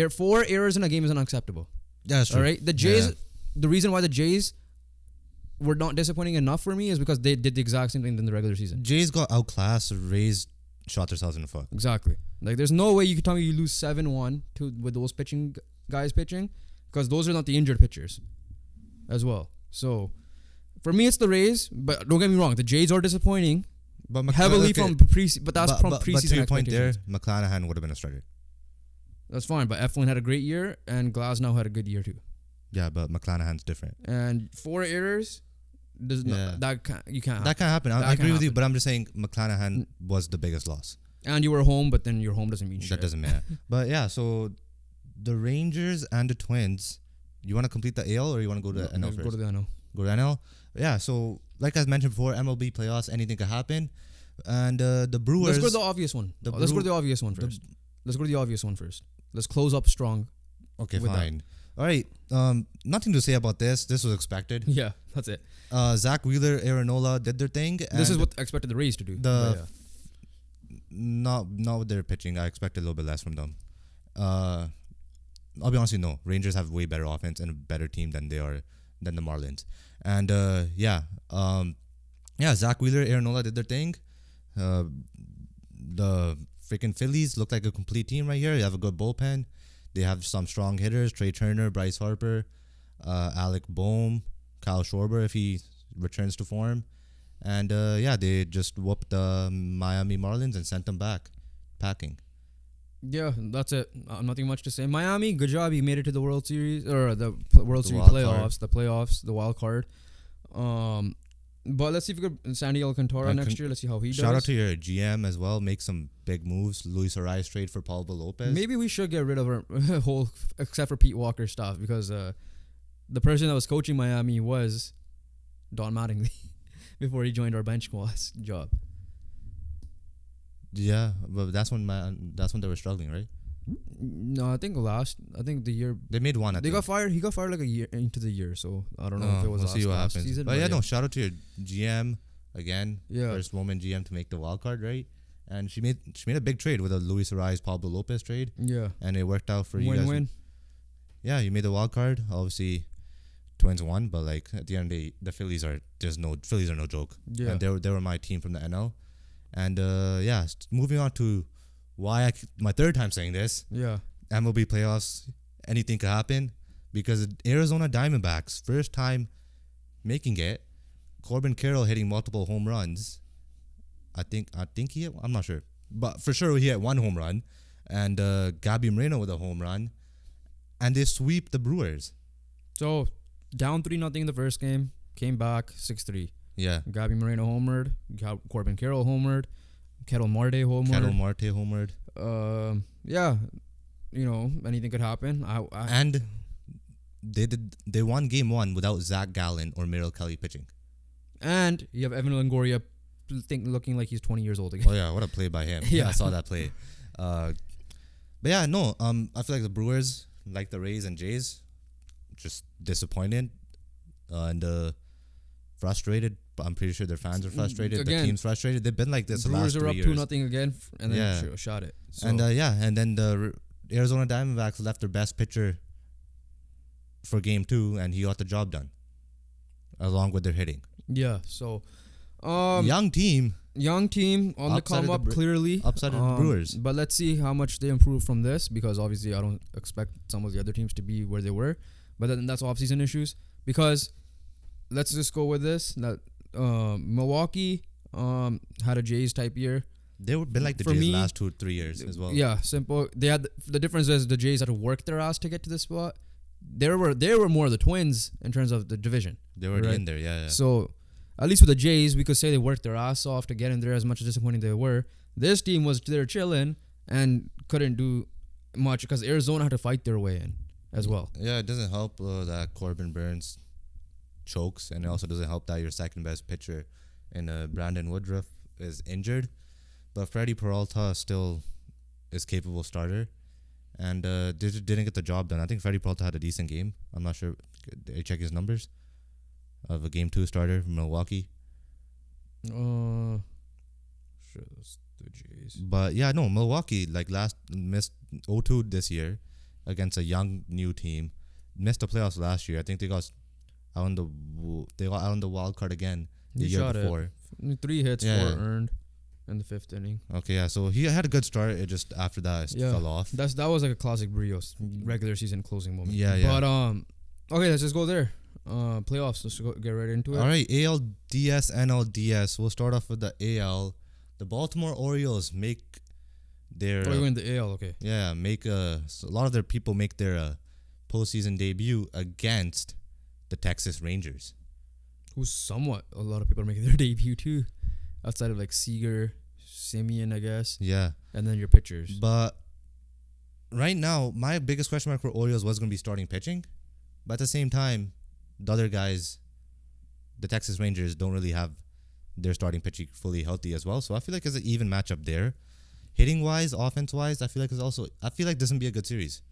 4 errors in a game is unacceptable. Yeah, that's true. All right? The Jays, the reason why the Jays were not disappointing enough for me is because they did the exact same thing in the regular season. Jays got outclassed, Rays shot themselves in the foot. Exactly. Like, there's no way you could tell me you lose 7-1 with those guys pitching, because those are not the injured pitchers as well. So, for me, it's the Rays, but don't get me wrong, the Jays are disappointing heavily from preseason. But that's from preseason. But to your point there, McClanahan would have been a starter. That's fine, but Eflin had a great year, and Glasnow had a good year too. Yeah, but McClanahan's different. And 4 errors, that can't happen. I agree with you, but I'm just saying McClanahan was the biggest loss. And you were home, but then your home doesn't mean shit. That doesn't matter. But yeah, so the Rangers and the Twins. You want to complete the AL or you want to go to NL first? Go to the NL. Go to NL. Yeah. So like I mentioned before, MLB playoffs, anything could happen. And the Brewers. Let's go to the obvious one. Let's go to the obvious one first. Let's close up strong. Okay, fine. All right. Nothing to say about this. This was expected. Yeah, that's it. Zach Wheeler, Aaron Nola did their thing. This is what I expected the Rays to do. Not with their pitching. I expected a little bit less from them. I'll be honest with you, no. Rangers have way better offense and a better team than the Marlins. And Zach Wheeler, Aaron Nola did their thing. the freaking Phillies look like a complete team right here. They have a good bullpen. They have some strong hitters: Trey Turner, Bryce Harper, Alec Boehm, Kyle Schwarber if he returns to form. And they just whooped the Miami Marlins and sent them back packing. Yeah, that's it. Nothing much to say. Miami, good job. You made it to the World Series or the World Series playoffs, the wild card. But let's see if we could Sandy Alcantara next year. Let's see how he does. Shout out to your GM as well. Make some big moves. Luis Arias trade for Pablo Lopez. Maybe we should get rid of our whole, except for Pete Walker stuff, because the person that was coaching Miami was Don Mattingly before he joined our bench squad's job. Yeah, but that's when they were struggling, right? No, I think the year they made one. Got fired. He got fired like a year into the year, so I don't know if it was last season. But yeah, shout out to your GM again. Yeah, first woman GM to make the wild card, right? And she made a big trade with a Luis Arias Pablo Lopez trade. Yeah, and it worked out for you guys. Win-win. Yeah, you made the wild card. Obviously, Twins won, but like at the end of the day, the Phillies are no joke. Yeah, and they were my team from the NL. And moving on to why my third time saying this. Yeah, MLB playoffs, anything could happen because Arizona Diamondbacks first time making it. Corbin Carroll hitting multiple home runs. I think he hit, I'm not sure, but for sure he hit one home run, and Gabby Moreno with a home run, and they sweep the Brewers. So down 3-0 in the first game, came back 6-3. Yeah. Gabby Moreno homered. Corbin Carroll homered. Kettle Marte homered. Yeah, anything could happen. And they won game 1 without Zach Gallen or Merrill Kelly pitching. And you have Evan Longoria looking like he's 20 years old again. Oh yeah, what a play by him. Yeah, I saw that play. But yeah, no. I feel like the Brewers, like the Rays and Jays, just disappointed and frustrated. I'm pretty sure their fans are frustrated. Again, the team's frustrated. They've been like this the last 3 years. Brewers are up 2-0 again, and then shot it. So. And and then the Arizona Diamondbacks left their best pitcher for game 2, and he got the job done, along with their hitting. Yeah. So, young team on the come up clearly. Upside of the Brewers. But let's see how much they improve from this, because obviously I don't expect some of the other teams to be where they were. But then that's off-season issues, because let's just go with this. That Milwaukee had a Jays type year. They've been like the Jays last 2-3 years as well. Yeah, simple. They had the difference is the Jays had to work their ass to get to this spot. They were more the Twins in terms of the division. They were in there, yeah. So at least with the Jays, we could say they worked their ass off to get in there. As much as disappointing they were, this team was there chilling and couldn't do much because Arizona had to fight their way in as well. Yeah, it doesn't help that Corbin Burns chokes, and it also doesn't help that your second best pitcher in Brandon Woodruff is injured, but Freddie Peralta still is capable starter, and didn't get the job done. I think Freddie Peralta had a decent game. I'm not sure. Check his numbers of a game 2 starter from Milwaukee. Sure, that's the Jays. But yeah, no, Milwaukee missed 0-2 this year against a young new team. Missed the playoffs last year. I think they got out on the wild card again the year before. 3 hits, 4 earned in the 5th inning. Okay, yeah. So he had a good start. It just after that fell off. That was like a classic Brios regular season closing moment. Yeah, yeah. But okay, let's just go there. Playoffs. Let's get right into it. All right, ALDS, NLDS. We'll start off with the AL. The Baltimore Orioles make their. Oh, you're in the AL, okay. Yeah, so a lot of their people make their postseason debut against the Texas Rangers, who's a lot of people are making their debut too, outside of like Seager, Simeon, I guess. Yeah, and then your pitchers. But right now, my biggest question mark for Orioles was going to be starting pitching, but at the same time, the other guys, the Texas Rangers, don't really have their starting pitching fully healthy as well. So I feel like it's an even matchup there, hitting wise, offense wise. I feel like this can be a good series.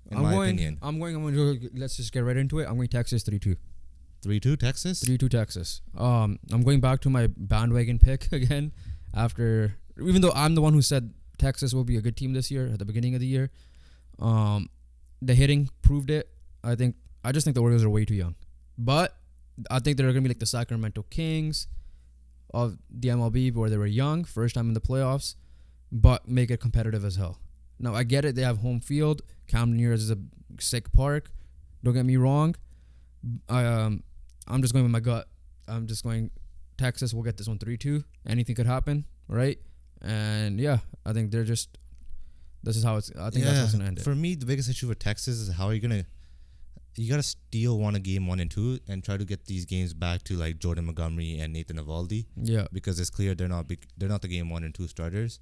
In my opinion. I'm going. Let's just get right into it. I'm going Texas 3-2. 3-2 Texas? 3-2 Texas. I'm going back to my bandwagon pick again. Even though I'm the one who said Texas will be a good team this year at the beginning of the year, the hitting proved it. I just think the Orioles are way too young, but I think they're going to be like the Sacramento Kings of the MLB, where they were young, first time in the playoffs, but make it competitive as hell. Now, I get it. They have home field. Camden Yards is a sick park. Don't get me wrong. I'm just going with my gut. I'm just going Texas will get this one 3-2. Anything could happen, right? And yeah, I think they're just. This is how it's. I think that's what's gonna end it. For me, the biggest issue with Texas is how are you gonna. You gotta steal one of game 1 and 2 and try to get these games back to like Jordan Montgomery and Nathan Eovaldi. Yeah, because it's clear they're not the game 1 and 2 starters.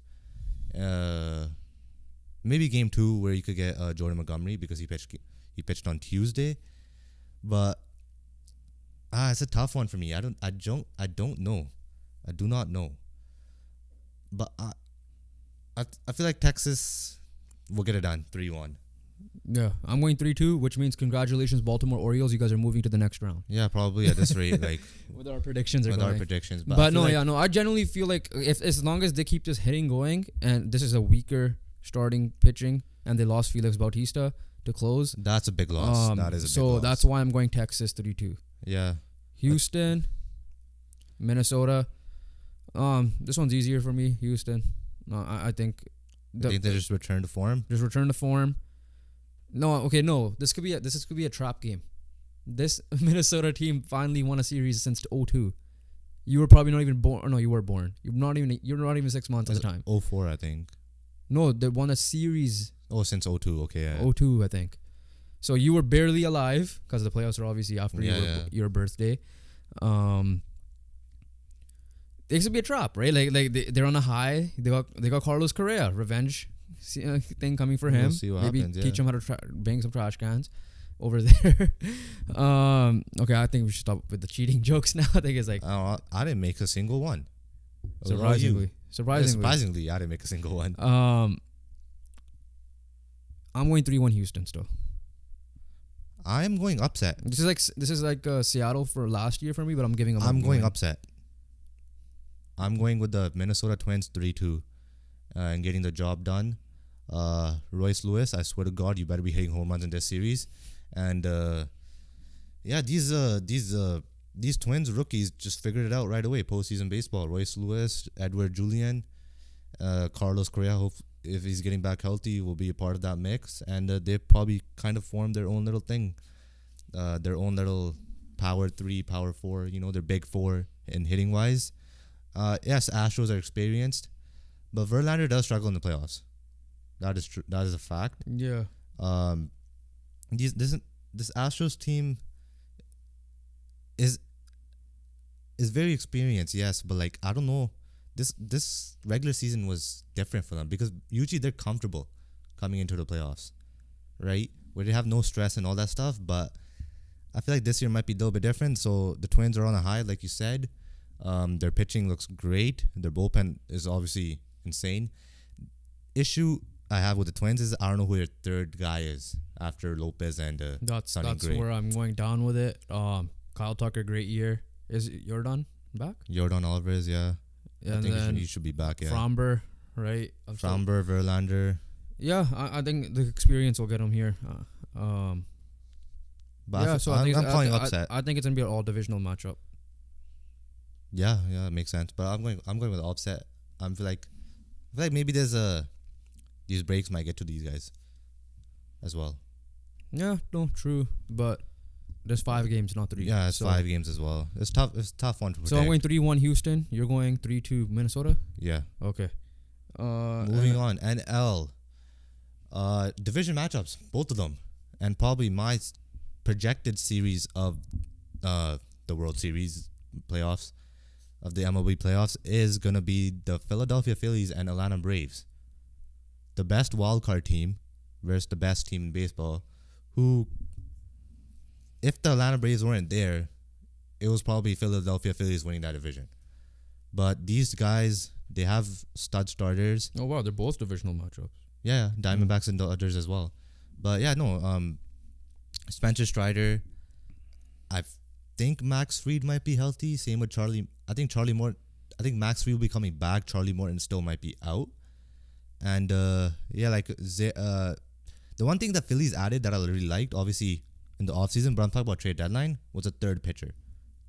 Maybe game 2 where you could get Jordan Montgomery because he pitched on Tuesday, but it's a tough one for me. I don't know. I do not know. But I feel like Texas will get it done 3-1. Yeah, I'm going 3-2, which means congratulations, Baltimore Orioles. You guys are moving to the next round. Yeah, probably at this rate, like with our predictions. But no, I genuinely feel like if as long as they keep this hitting going, and this is a weaker starting pitching, and they lost Felix Bautista to close. That's a big loss. That is a big loss. So that's why I'm going Texas 3-2. Yeah. Houston, Minnesota. This one's easier for me. Houston. I think. They just return to form. No. This could be a trap game. This Minnesota team finally won a series since 2002. You were probably not even born. Or no, you were born. You're not even 6 months at the time. 2004, I think. No, they won a series. Oh, since 2002. Okay, yeah. 2002, I think. So you were barely alive because the playoffs are obviously after your birthday. It could be a trap, right? Like they're on a high. They got Carlos Correa, revenge thing coming for him. We'll see what Maybe happens, teach him how to bang some trash cans over there. Okay, I think we should stop with the cheating jokes now. I think it's like I didn't make a single one. Surprisingly, I didn't make a single one. I'm going 3-1 Houston still. I'm going upset. This is like Seattle for last year for me, but I'm giving them. I'm going upset. I'm going with the Minnesota Twins 3-2 and getting the job done. Royce Lewis, I swear to God, you better be hitting home runs in this series. And these Twins rookies just figured it out right away. Postseason baseball. Royce Lewis, Edward Julian, Carlos Correa. Hope if he's getting back healthy, will be a part of that mix. And they probably kind of formed their own little thing, their own little power 3, power 4. Their big 4 in hitting wise. Yes, Astros are experienced, but Verlander does struggle in the playoffs. That is true. That is a fact. Yeah. This Astros team is very experienced, yes, but like I don't know. This regular season was different for them because usually they're comfortable coming into the playoffs, right? Where they have no stress and all that stuff. But I feel like this year might be a little bit different. So the Twins are on a high, like you said. Their pitching looks great. Their bullpen is obviously insane. Issue I have with the Twins is I don't know who their third guy is after Lopez and Sonny That's Gray. where I'm going down with it. Kyle Tucker, great year. Is Jordan back? Jordan Alvarez, yeah. Yeah, I think he should be back, yeah. Framber, right? Framber, Verlander. Yeah, I think the experience will get him here. But so I'm calling upset. I think it's gonna be an all divisional matchup. Yeah, it makes sense. But I'm going with upset. I feel like maybe these breaks might get to these guys as well. Yeah, no, true. But there's 5 games, not 3. Yeah, it's 5 games as well. It's tough. It's a tough one to predict. So I'm going 3-1 Houston. You're going 3-2 Minnesota. Yeah. Okay. Moving on. NL. Division matchups, both of them, and probably my projected series of the World Series playoffs, of the MLB playoffs, is gonna be the Philadelphia Phillies and Atlanta Braves. The best wildcard team versus the best team in baseball, who, if the Atlanta Braves weren't there, it was probably Philadelphia Phillies winning that division. But these guys, they have stud starters. Oh wow, they're both divisional matchups. Yeah, Diamondbacks and Dodgers as well. But yeah, no, Spencer Strider. I think Max Fried might be healthy. Same with Charlie. I think Max Fried will be coming back. Charlie Morton still might be out. And the one thing that Phillies added that I really liked, obviously in the offseason, but I'm talking about trade deadline, was a third pitcher,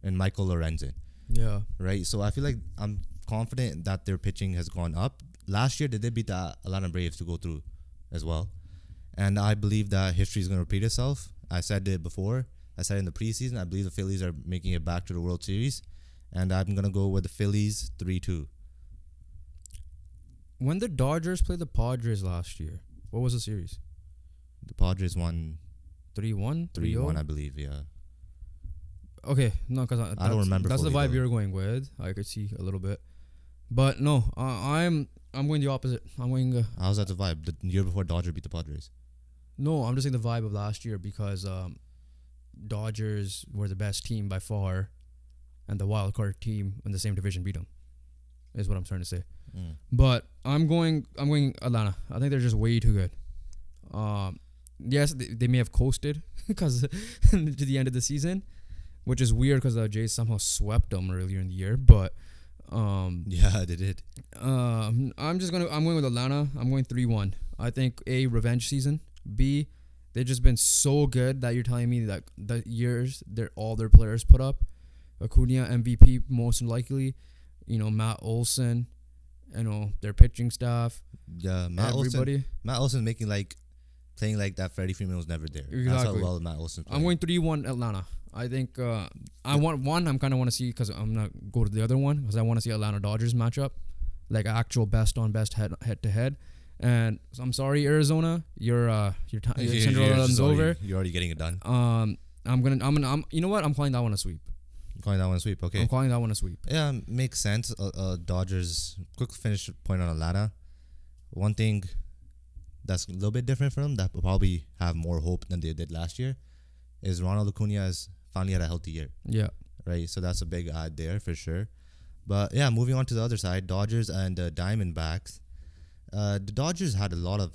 and Michael Lorenzen. Yeah. Right. So I feel like I'm confident that their pitching has gone up. last year they did beat the Atlanta Braves to go through as well. And I believe that history is going to repeat itself. I said it before. I said it in the preseason. I believe the Phillies are making it back to the World Series. And I'm going to go with the Phillies 3-2. When the Dodgers played the Padres last year, what was the series? The Padres won 3-1? 3-1, I believe, yeah. Okay, no, because I don't remember. That's the vibe though. you're going with. I could see a little bit. But no, I'm going the opposite. I'm going... How's that the vibe? The year before Dodgers beat the Padres. No, I'm just saying the vibe of last year because Dodgers were the best team by far, and the wild card team in the same division beat them. Is what I'm trying to say. But I'm going Atlanta. I think they're just way too good. Yes, they may have coasted because to the end of the season, which is weird because the Jays somehow swept them earlier in the year. But yeah, they did. I'm going with Atlanta. I'm going 3-1. I think A, revenge season. B, they've just been so good that you're telling me that the years all their players put up, Acuna MVP most likely, Matt Olson, their pitching staff. Yeah, Matt Olson making playing like that Freddie Freeman was never there. Exactly. That's how well Matt Olson played. I'm going 3-1 Atlanta. I think I want one. I'm kind of want to see because I'm not go to the other one because I want to see Atlanta Dodgers matchup, like actual best on best head to head. And I'm sorry, Arizona, your Cinderella runs over. You're already getting it done. You know what? I'm calling that one a sweep. Calling that one a sweep. Okay. I'm calling that one a sweep. Yeah, makes sense. Dodgers. Quick finish point on Atlanta. One thing that's a little bit different for them that will probably have more hope than they did last year is Ronald Acuna has finally had a healthy year. Yeah. Right. So that's a big add there for sure. But yeah, moving on to the other side, Dodgers and Diamondbacks. The Dodgers had a lot of...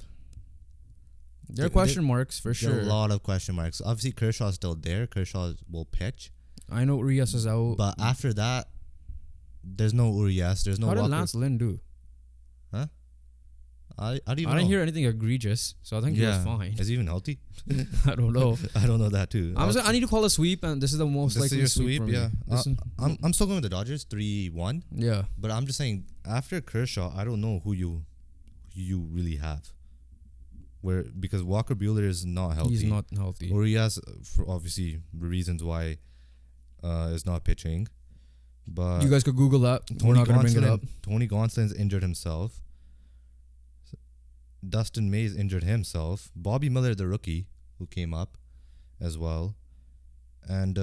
There are question marks for sure. A lot of question marks. Obviously, Kershaw's still there. Kershaw will pitch. I know Urias is out. But after that, there's no Urias. There's no How did Walker. Lance Lynn do? Huh? I didn't hear anything egregious, so I think he was fine. Is he even healthy? I don't know. I don't know that too. I need to call a sweep, and this is the most likely sweep for me. Yeah. I'm still going with the Dodgers 3-1. Yeah. But I'm just saying, after Kershaw, I don't know who you really have. Because Walker Buehler is not healthy. He's not healthy. Urias, for obviously reasons why, is not pitching. But you guys could Google that. We're not going to bring it up. Tony Gonsolin's injured himself. Dustin May's injured himself. Bobby Miller, the rookie, who came up as well. And,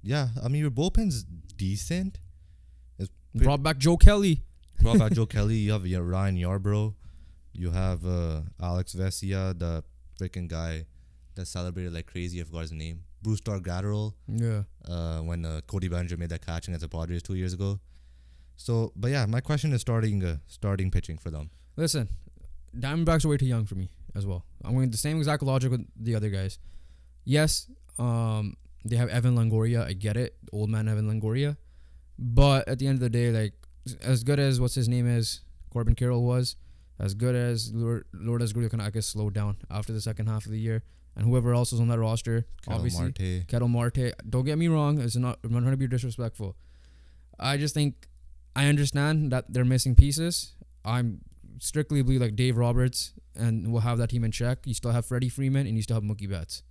yeah, I mean, your bullpen's decent. Brought back Joe Kelly. You have Ryan Yarbrough. You have Alex Vesia, the freaking guy that celebrated like crazy. I forgot his name. Bruce Gatterall. Yeah. When Cody Bellinger made that catch against the Padres 2 years ago. So, but yeah, my question is starting pitching for them. Listen, Diamondbacks are way too young for me as well. I'm going the same exact logic with the other guys. Yes, they have Evan Longoria. I get it, old man Evan Longoria. But at the end of the day, like as good as what's his name is, Corbin Carroll was, as good as Lourdes Gurriel slowed down after the second half of the year, and whoever else was on that roster, Ketel Marte. Don't get me wrong, I'm not trying to be disrespectful. I just think I understand that they're missing pieces. I'm strictly believe like Dave Roberts and we'll have that team in check. You still have Freddie Freeman and you still have Mookie Betts.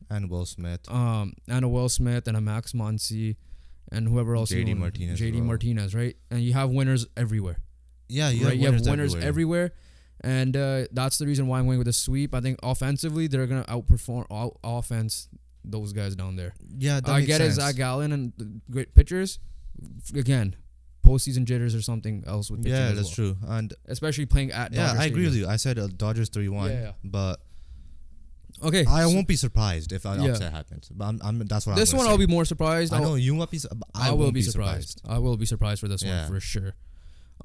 And Will Smith. And a Will Smith and a Max Muncy and whoever else. JD Martinez, right? And you have winners everywhere. Yeah, you have winners everywhere. And that's the reason why I'm going with a sweep. I think offensively, they're going to outperform offense those guys down there. Yeah, that makes sense. I get it, Zach Gallen and great pitchers. Again, postseason jitters or something else with pitching. Yeah, that's true. And especially playing at Dodger I agree with you. I said Dodgers 3-1. Yeah. But okay, I won't be surprised if an upset happens. But that's what this one I'll be more surprised. I know you might be. I will be surprised. I will be surprised for this one for sure.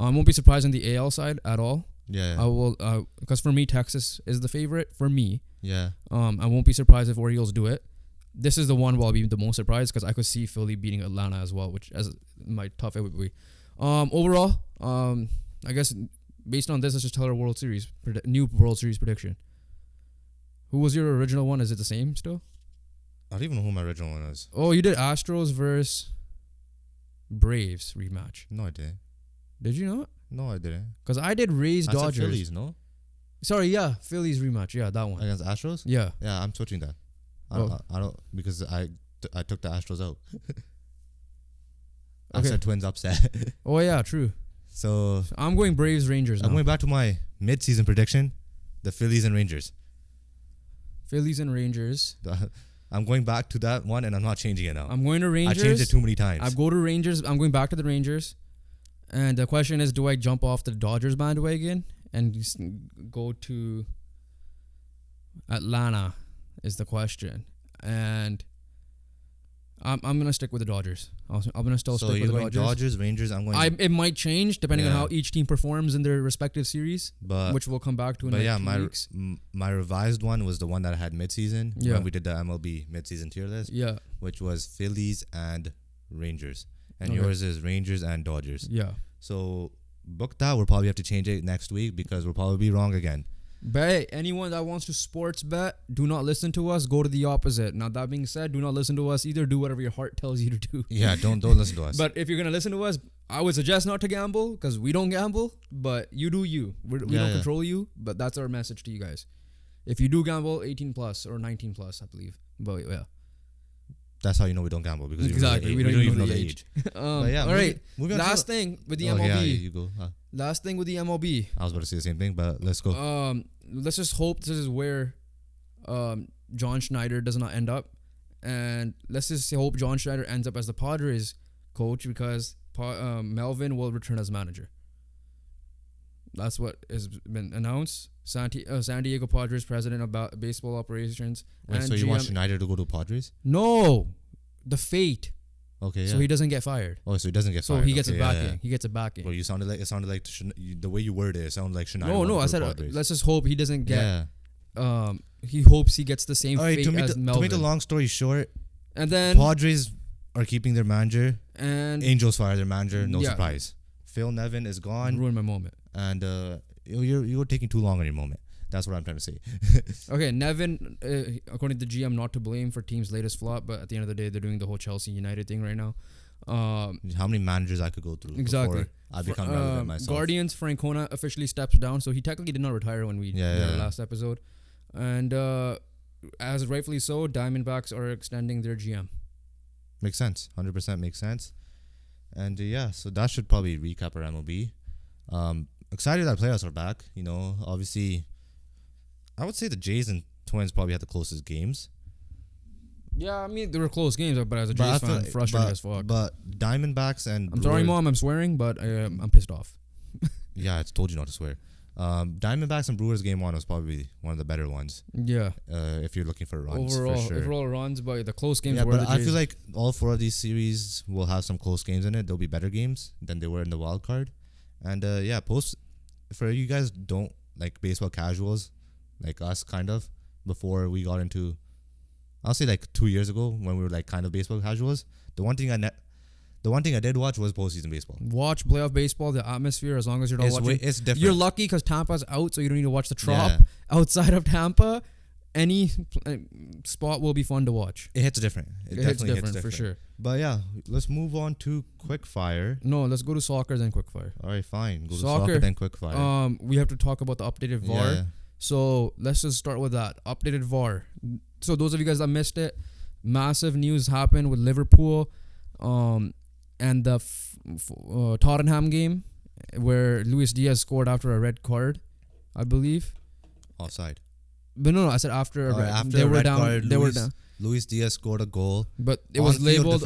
I won't be surprised on the AL side at all. Yeah. I will because for me Texas is the favorite for me. Yeah. I won't be surprised if Orioles do it. This is the one where I'll be the most surprised because I could see Philly beating Atlanta as well, which as my tough it would be. Overall, I guess based on this, let's just tell our new World Series prediction. Who was your original one? Is it the same still? I don't even know who my original one is. Oh, you did Astros versus Braves rematch. No, I didn't. Did you not? No, I didn't. Because I did Rays I said Dodgers. Phillies, no? Sorry, yeah, Phillies rematch. Yeah, that one. Against Astros? Yeah. Yeah, I'm switching that. I don't because I took the Astros out. I Okay. said Twins upset. Oh yeah, true. So I'm going Braves Rangers now. I'm going back to my mid-season prediction: the Phillies and Rangers. Phillies and Rangers. I'm going back to that one, and I'm not changing it now. I'm going to Rangers. I changed it too many times. I go to Rangers. I'm going back to the Rangers. And the question is, do I jump off the Dodgers bandwagon and just go to Atlanta? Is the question. And I'm gonna stick with the Dodgers. I'm gonna still stick with the Dodgers. Dodgers, Rangers. I'm going. It might change depending on how each team performs in their respective series, which we'll come back to in like 2 weeks. My revised one was the one that I had mid-season. Yeah, when we did the MLB mid-season tier list. Yeah, which was Phillies and Rangers, and yours is Rangers and Dodgers. Yeah. So book that. We'll probably have to change it next week because we'll probably be wrong again. But hey, anyone that wants to sports bet, do not listen to us. Go to the opposite. Now that being said, do not listen to us either. Do whatever your heart tells you to do. Yeah, don't listen to us. But if you're gonna listen to us, I would suggest not to gamble because we don't gamble. But you do you. We don't control you. But that's our message to you guys. If you do gamble, 18 plus or 19 plus, I believe. But yeah. That's how you know we don't gamble because exactly we don't even know the age. All right. Last thing with the MLB. Yeah, you go. Last thing with the MLB. I was about to say the same thing, but let's go. Let's just hope this is where John Schneider does not end up, and let's just hope John Schneider ends up as the Padres coach because Melvin will return as manager. That's what has been announced. San Diego Padres president of baseball operations. Wait, so you want Schneider to go to Padres? No, the fate. Okay. So he doesn't get fired. Oh, so he doesn't get fired. So he gets it back in. He gets it back in. Well, it sounded like the way you worded it sounded like Schneider. No, I said let's just hope he doesn't get. Yeah. He hopes he gets the same fate as Melvin. To make the long story short, and then Padres are keeping their manager, and Angels fire their manager. No surprise. Phil Nevin is gone. Ruined my moment. And you're taking too long on your moment. That's what I'm trying to say. Okay, Nevin, according to the GM, not to blame for team's latest flop, but at the end of the day, they're doing the whole Chelsea United thing right now. How many managers I could go through exactly before I become relevant myself. Guardians, Francona officially steps down, so he technically did not retire when we did our last episode. And as rightfully so, Diamondbacks are extending their GM. Makes sense. 100% makes sense. And so that should probably recap our MLB. Excited that playoffs are back. You know, obviously, I would say the Jays and Twins probably had the closest games. Yeah, I mean, they were close games, but as a Jays fan, frustrating as fuck. But Diamondbacks and I'm sorry, Mom, I'm swearing, but I'm pissed off. Yeah, I told you not to swear. Diamondbacks and Brewers game 1 was probably one of the better ones. Yeah. If you're looking for runs, overall runs, but the close games were but the Jays. I feel like all 4 of these series will have some close games in it. They'll be better games than they were in the wild card. And for you guys don't like baseball casuals like us kind of before we got into, I'll say like 2 years ago when we were like kind of baseball casuals, the one thing I did watch was postseason baseball. Watch playoff baseball, the atmosphere, as long as you're not watching. It's different. You're lucky because Tampa's out, so you don't need to watch the Trop. Outside of Tampa, any spot will be fun to watch. It hits different. It definitely hits different for sure. But yeah, let's move on to Quickfire. No, let's go to soccer then Quickfire. All right, fine. Go to soccer then Quickfire. We have to talk about the updated VAR. Yeah. So let's just start with that updated VAR. So those of you guys that missed it, massive news happened with Liverpool, and the Tottenham game where Luis Diaz scored after a red card, I believe. Offside. But no, I said after they were down. They were down. Luis Diaz scored a goal, but it was labeled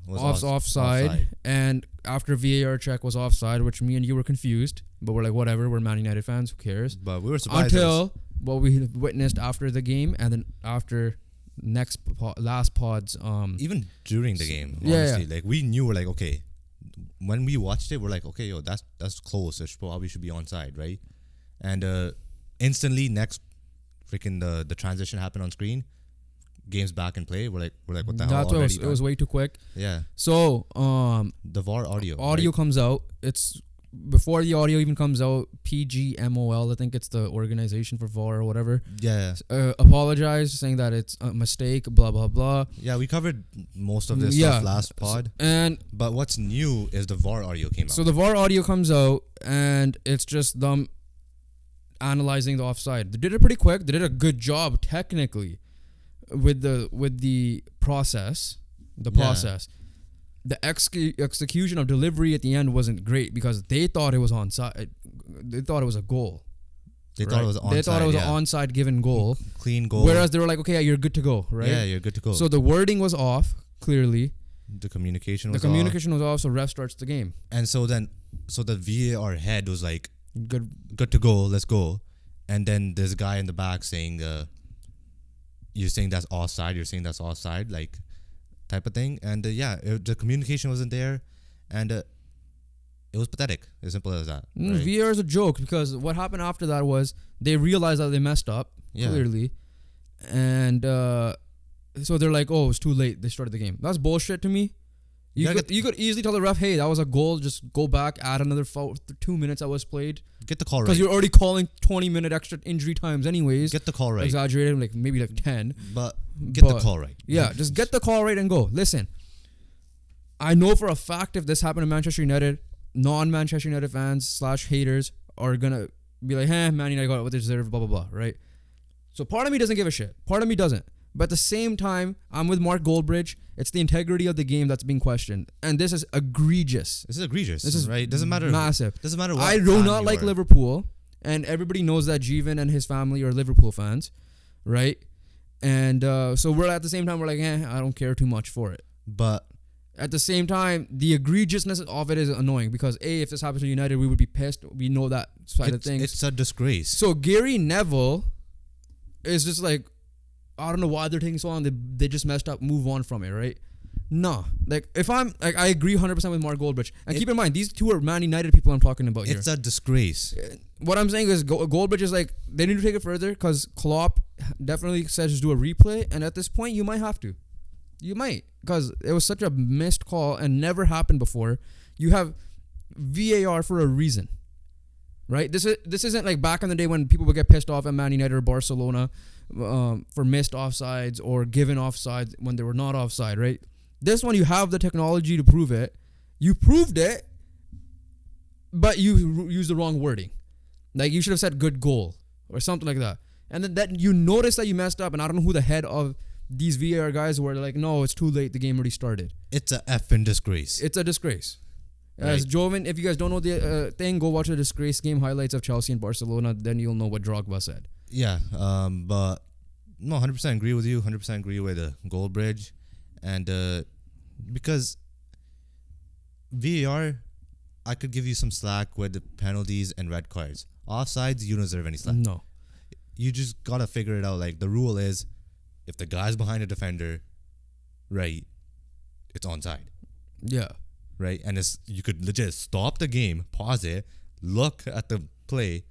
offside. And after VAR check was offside, which me and you were confused, but we're like, whatever, we're Man United fans, who cares? But we were surprised until what we witnessed after the game, and then after last pods. Even during the game, honestly, like we knew, we're like, okay, when we watched it, we're like, okay, yo, that's close. It probably should be onside, right? And instantly, next freaking the transition happened on screen. Games back in play. We're like, what the hell? It was way too quick. Yeah. So the VAR audio comes out. It's before the audio even comes out, PGMOL, I think it's the organization for VAR or whatever. Yeah. Apologized, saying that it's a mistake, blah, blah, blah. Yeah, we covered most of this stuff last pod. But what's new is the VAR audio came out. So the VAR audio comes out, and it's just them analyzing the offside. They did it pretty quick. They did a good job technically with the process. The execution of delivery at the end wasn't great because they thought it was onside. They thought it was a goal. They thought it was onside. They thought it was an onside given goal. Clean goal. Whereas they were like, okay, you're good to go, right? Yeah, you're good to go. So the wording was off, clearly. The communication was off, so ref starts the game. And so the VAR head was like, good to go, let's go. And then there's a guy in the back saying, you're saying that's offside, like, type of thing. And the communication wasn't there, and it was pathetic. As simple as that. Right? VAR is a joke because what happened after that was they realized that they messed up clearly, and so they're like, "Oh, it's too late." They started the game. That's bullshit to me. You could easily tell the ref, "Hey, that was a goal. Just go back, add another 2 minutes that was played." Get the call right. Because you're already calling 20-minute extra injury times anyways. Get the call right. Exaggerated, like maybe like 10. But the call right. Yeah, just get the call right and go. Listen, I know for a fact if this happened to Manchester United, non-Manchester United fans / haters are going to be like, Man United got what they deserve, blah, blah, blah, right? So part of me doesn't give a shit. Part of me doesn't. But at the same time, I'm with Mark Goldbridge. It's the integrity of the game that's being questioned. And this is egregious. This is right. Doesn't matter. Massive. Doesn't matter what. I do not like Liverpool. And everybody knows that Jeevan and his family are Liverpool fans. Right? And so we're at the same time, we're like, I don't care too much for it. But at the same time, the egregiousness of it is annoying. Because if this happens to United, we would be pissed. We know that side of things. It's a disgrace. So Gary Neville is just like, I don't know why they're taking so long. They just messed up. Move on from it, right? No. Like, if I'm... Like, I agree 100% with Mark Goldbridge. And keep in mind, these two are Man United people I'm talking about here. It's a disgrace. What I'm saying is Goldbridge is like, they need to take it further because Klopp definitely says just do a replay. And at this point, you might have to. You might. Because it was such a missed call and never happened before. You have VAR for a reason. Right? This isn't like back in the day when people would get pissed off at Man United or Barcelona for missed offsides or given offsides when they were not offside, right? This one, you have the technology to prove it. You proved it, but you used the wrong wording. Like, you should have said good goal or something like that. And then that you notice that you messed up, and I don't know who the head of these VAR guys were. Like, no, it's too late. The game already started. It's a effing disgrace. It's a disgrace. As Joven, if you guys don't know the thing, go watch the disgrace game highlights of Chelsea and Barcelona. Then you'll know what Drogba said. Yeah, but no, 100% agree with you. 100% agree with Goldbridge, and because VAR, I could give you some slack with the penalties and red cards. Offsides, you don't deserve any slack. No, you just gotta figure it out. Like, the rule is, if the guy's behind a defender, right, it's onside. Yeah. Right, and you could legit stop the game, pause it, look at the play.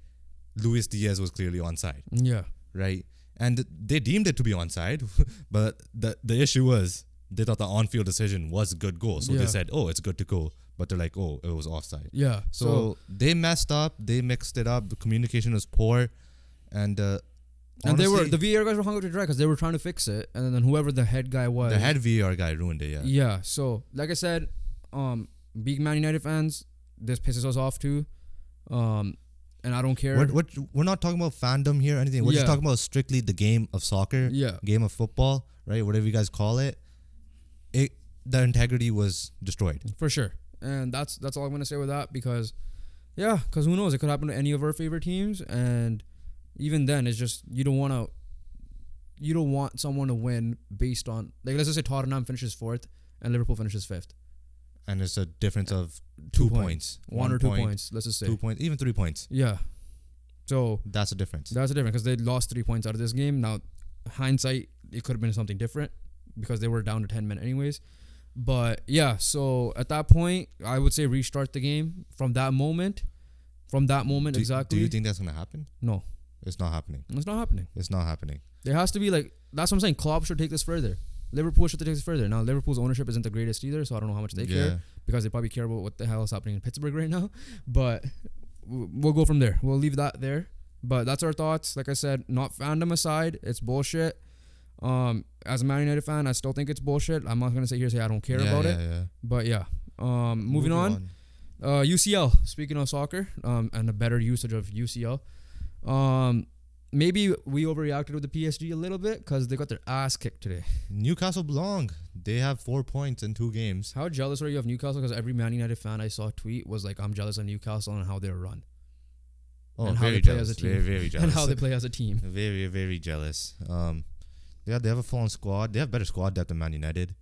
Luis Diaz was clearly onside. Yeah. Right, and they deemed it to be onside, but the issue was they thought the on-field decision was a good goal, so they said, "Oh, it's good to go," but they're like, "Oh, it was offside." Yeah. So they messed up. They mixed it up. The communication was poor, and honestly, the VAR guys were hung up to dry because they were trying to fix it, and then whoever the head guy was, the head VAR guy ruined it. Yeah. Yeah. So, like I said. Big Man United fans, this pisses us off too, and I don't care. We're not talking about fandom here or anything. We're just talking about strictly the game of soccer, game of football, right? Whatever you guys call it. The integrity was destroyed for sure, and that's all I'm gonna say with that because who knows? It could happen to any of our favorite teams, and even then, it's just you don't want someone to win based on, like, let's just say Tottenham finishes 4th and Liverpool finishes 5th. And it's a difference of 2 points. 1 or 2 points, let's just say. 2 points, even 3 points. Yeah. So that's a difference. That's a difference because they lost 3 points out of this game. Now, hindsight, it could have been something different because they were down to 10 men anyways. But yeah, so at that point, I would say restart the game from that moment. Exactly. Do you think that's going to happen? No. It's not happening. It's not happening. It's not happening. There has to be, like, that's what I'm saying. Klopp should take this further. Liverpool should take it further. Now, Liverpool's ownership isn't the greatest either, so I don't know how much they care because they probably care about what the hell is happening in Pittsburgh right now. But we'll go from there. We'll leave that there. But that's our thoughts. Like I said, not fandom aside, it's bullshit. As a Man United fan, I still think it's bullshit. I'm not gonna say I don't care about it. Yeah. But yeah. Moving on. UCL. Speaking of soccer, and a better usage of UCL. Maybe we overreacted with the PSG a little bit because they got their ass kicked today. Newcastle belong. They have 4 points in 2 games. How jealous are you of Newcastle? Because every Man United fan I saw tweet was like, I'm jealous of Newcastle and how they're run. Oh, and how they play as a team. Very, very jealous. And how they play as a team. Very, very jealous. Yeah, they have a full-on squad. They have better squad depth than Man United.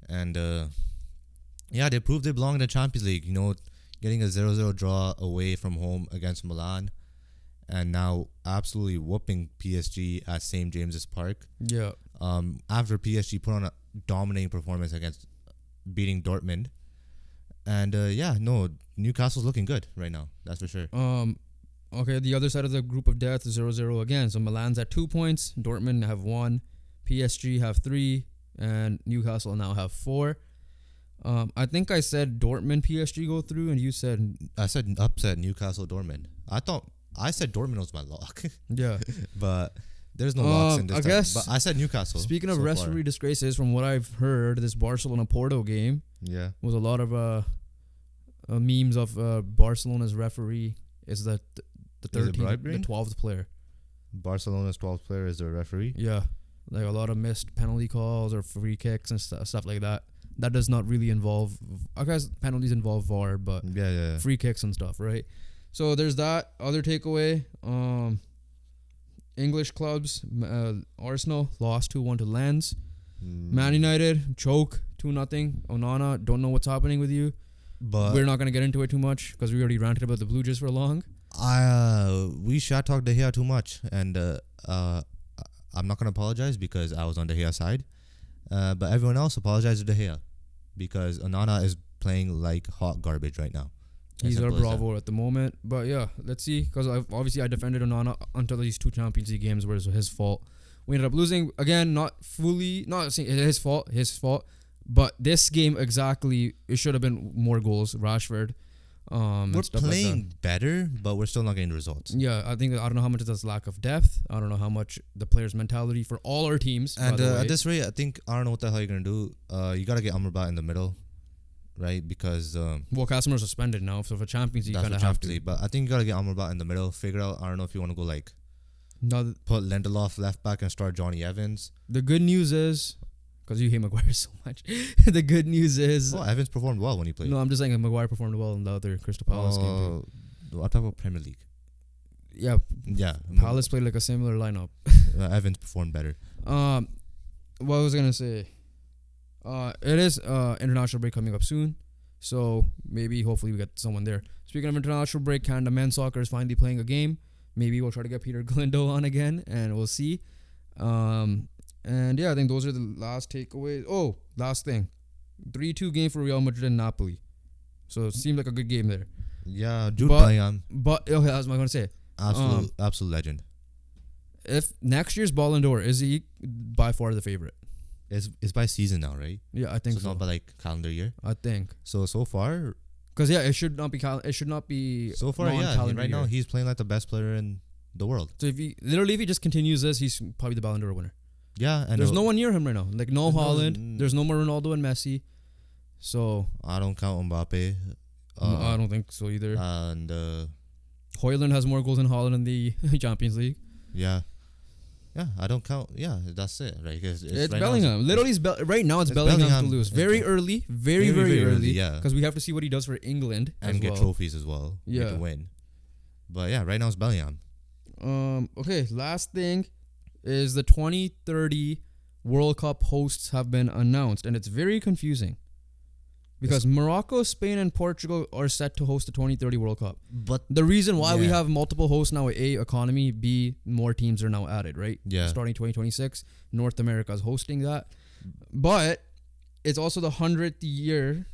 And, they proved they belong in the Champions League. You know, getting a 0-0 draw away from home against Milan. And now absolutely whooping PSG at St. James's Park. Yeah. After PSG put on a dominating performance against beating Dortmund. And, Newcastle's looking good right now. That's for sure. Okay, the other side of the group of death is 0-0 again. So Milan's at 2 points. Dortmund have 1. PSG have 3. And Newcastle now have 4. I think I said Dortmund PSG go through, and you said... I said upset Newcastle Dortmund. I said Dortmund was my lock. Yeah. But there's no locks in this time. But I said Newcastle. Speaking of referee disgraces, from what I've heard, this Barcelona-Porto game was a lot of memes of Barcelona's referee is the 12th player. Barcelona's 12th player is the referee? Yeah. Like a lot of missed penalty calls or free kicks and stuff like that. That does not really involve... I guess penalties involve VAR, but free kicks and stuff, right? So there's that. Other takeaway, English clubs, Arsenal lost 2-1 to Lens. Man United, choke 2-0. Onana, don't know what's happening with you. But we're not going to get into it too much because we already ranted about the Blue Jays for long. We shot talked De Gea too much. And I'm not going to apologize because I was on De Gea's side. But everyone else apologized to De Gea because Onana is playing like hot garbage right now. He's our Bravo at the moment. But yeah, let's see. Because I defended Onana until these 2 Champions League games where it was his fault. We ended up losing. Again, not saying his fault. But this game exactly, it should have been more goals. Rashford. We're playing better, but we're still not getting the results. Yeah, I don't know how much of that's lack of depth. I don't know how much the players' mentality for all our teams. And at this rate, I don't know what the hell you're going to do. You got to get Amrabat in the middle. Right, because Casemaro's suspended now, so for Champions League, you kind of have to. But I think you gotta get Amrabat in the middle. Figure out. I don't know if you want to go put Lindelof left back and start Johnny Evans. The good news is, because you hate Maguire so much, the good news is, Evans performed well when he played. No, I'm just saying Maguire performed well in the other Crystal Palace game too. I'm talking about Premier League. Yeah. Palace played like a similar lineup. Evans performed better. What was I gonna say? It is international break coming up soon, so hopefully we get someone there. Speaking of international break, Canada men's soccer is finally playing a game. Maybe we'll try to get Peter Galindo on again, and we'll see. And yeah, I think those are the last takeaways. Oh, last thing, 3-2 game for Real Madrid and Napoli. So it seemed like a good game there. Yeah, Jude Bellingham. But okay, that's what I was gonna say. Absolute legend. If next year's Ballon d'Or, is he by far the favorite? It's by season now, right? Yeah, I think so. Not by calendar year. I think so far. Because it should not be. So far, right now he's playing like the best player in the world. So if he just continues this, he's probably the Ballon d'Or winner. Yeah, and there's no one near him right now. Like no Haaland. There's no more Ronaldo and Messi. So I don't count Mbappe. I don't think so either. And Højlund has more goals than Haaland in the Champions League. Yeah. Yeah, I don't count. Yeah, that's it, right? It's right Bellingham. Literally, right now it's Bellingham to lose. Very early. Very early. Yeah. Because we have to see what he does for England. And get trophies as well. Yeah. To win. But yeah, right now it's Bellingham. Okay, last thing is the 2030 World Cup hosts have been announced. And it's very confusing. Because Morocco, Spain, and Portugal are set to host the 2030 World Cup. But the reason why we have multiple hosts now, A, economy, B, more teams are now added, right? Yeah. Starting 2026, North America is hosting that. But it's also the 100th year.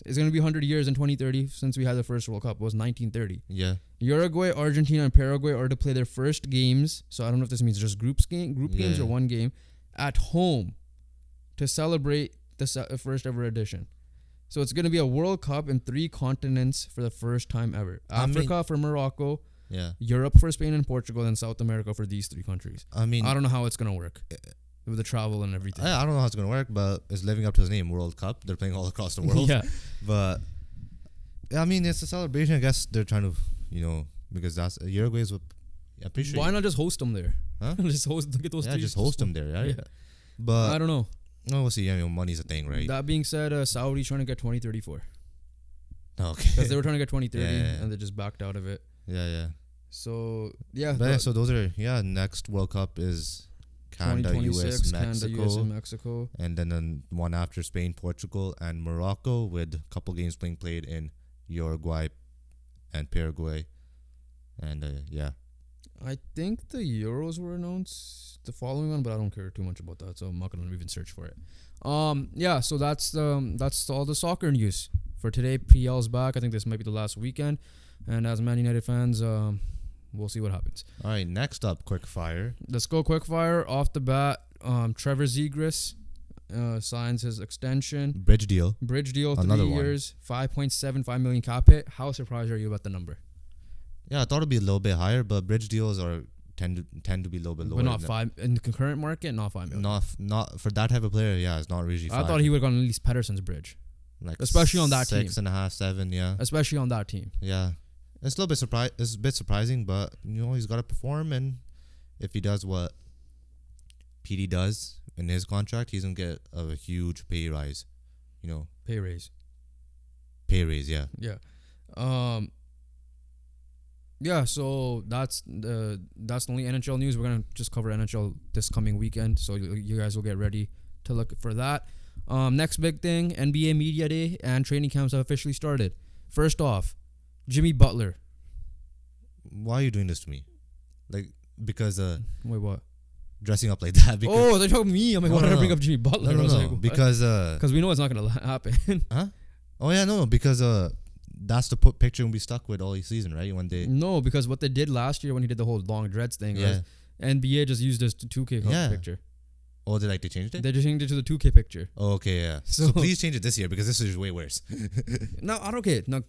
It's going to be 100 years in 2030 since we had the first World Cup. It was 1930. Yeah. Uruguay, Argentina, and Paraguay are to play their first games. So I don't know if this means just group games or one game at home to celebrate the first ever edition. So it's going to be a World Cup in 3 continents for the first time ever. Africa for Morocco, Europe for Spain and Portugal, and South America for these 3 countries. I don't know how it's going to work with the travel and everything. I don't know how it's going to work, but it's living up to its name, World Cup. They're playing all across the world. But, I mean, it's a celebration. I guess they're trying to, because that's Uruguay's. I'm pretty sure. Why not just host them there? Huh? Just get those 3. Just host them there, right? Yeah. But I don't know. No, we'll see. Money's a thing, right? That being said, Saudi's trying to get 2034. Okay. Because they were trying to get 2030 and they just backed out of it. Yeah. So, yeah. But so those are, next World Cup is Canada, US, Mexico. And then the one after Spain, Portugal, and Morocco, with a couple games being played in Uruguay and Paraguay. And, I think the Euros were announced the following one, but I don't care too much about that, so I'm not going to even search for it. So that's all the soccer news for today. PL's back. I think this might be the last weekend, and as Man United fans, we'll see what happens. All right, next up, Quickfire. Let's go Quickfire. Off the bat, Trevor Zegras signs his extension. Bridge deal. 3 years, 5.75 million cap hit. How surprised are you about the number? Yeah, I thought it'd be a little bit higher, but bridge deals tend to be a little bit lower. But not 5 in the concurrent market, not 5 million. Not for that type of player. Yeah, it's not really 5. I thought he would have gone at least Pedersen's bridge, especially on that team. 6.5, 7. Yeah, especially on that team. Yeah, it's a little bit It's a bit surprising, but he's got to perform, and if he does what PD does in his contract, he's gonna get a huge pay rise. Pay raise. Yeah. Yeah, so that's the only NHL news. We're gonna just cover NHL this coming weekend, so you guys will get ready to look for that. Next big thing: NBA Media Day and training camps have officially started. First off, Jimmy Butler. Why are you doing this to me? Because wait, what? Dressing up like that? Because they're talking me. I'm like, why did I bring up Jimmy Butler? No, because we know it's not gonna happen. Huh? Oh yeah, no, because that's the picture we'll be stuck with all season, right? One day. No, because what they did last year when he did the whole long dreads thing was NBA just used this 2K picture. Oh, they changed it? They just changed it to the 2K picture. Oh, okay, yeah. So please change it this year, because this is way worse. No, I don't care. No,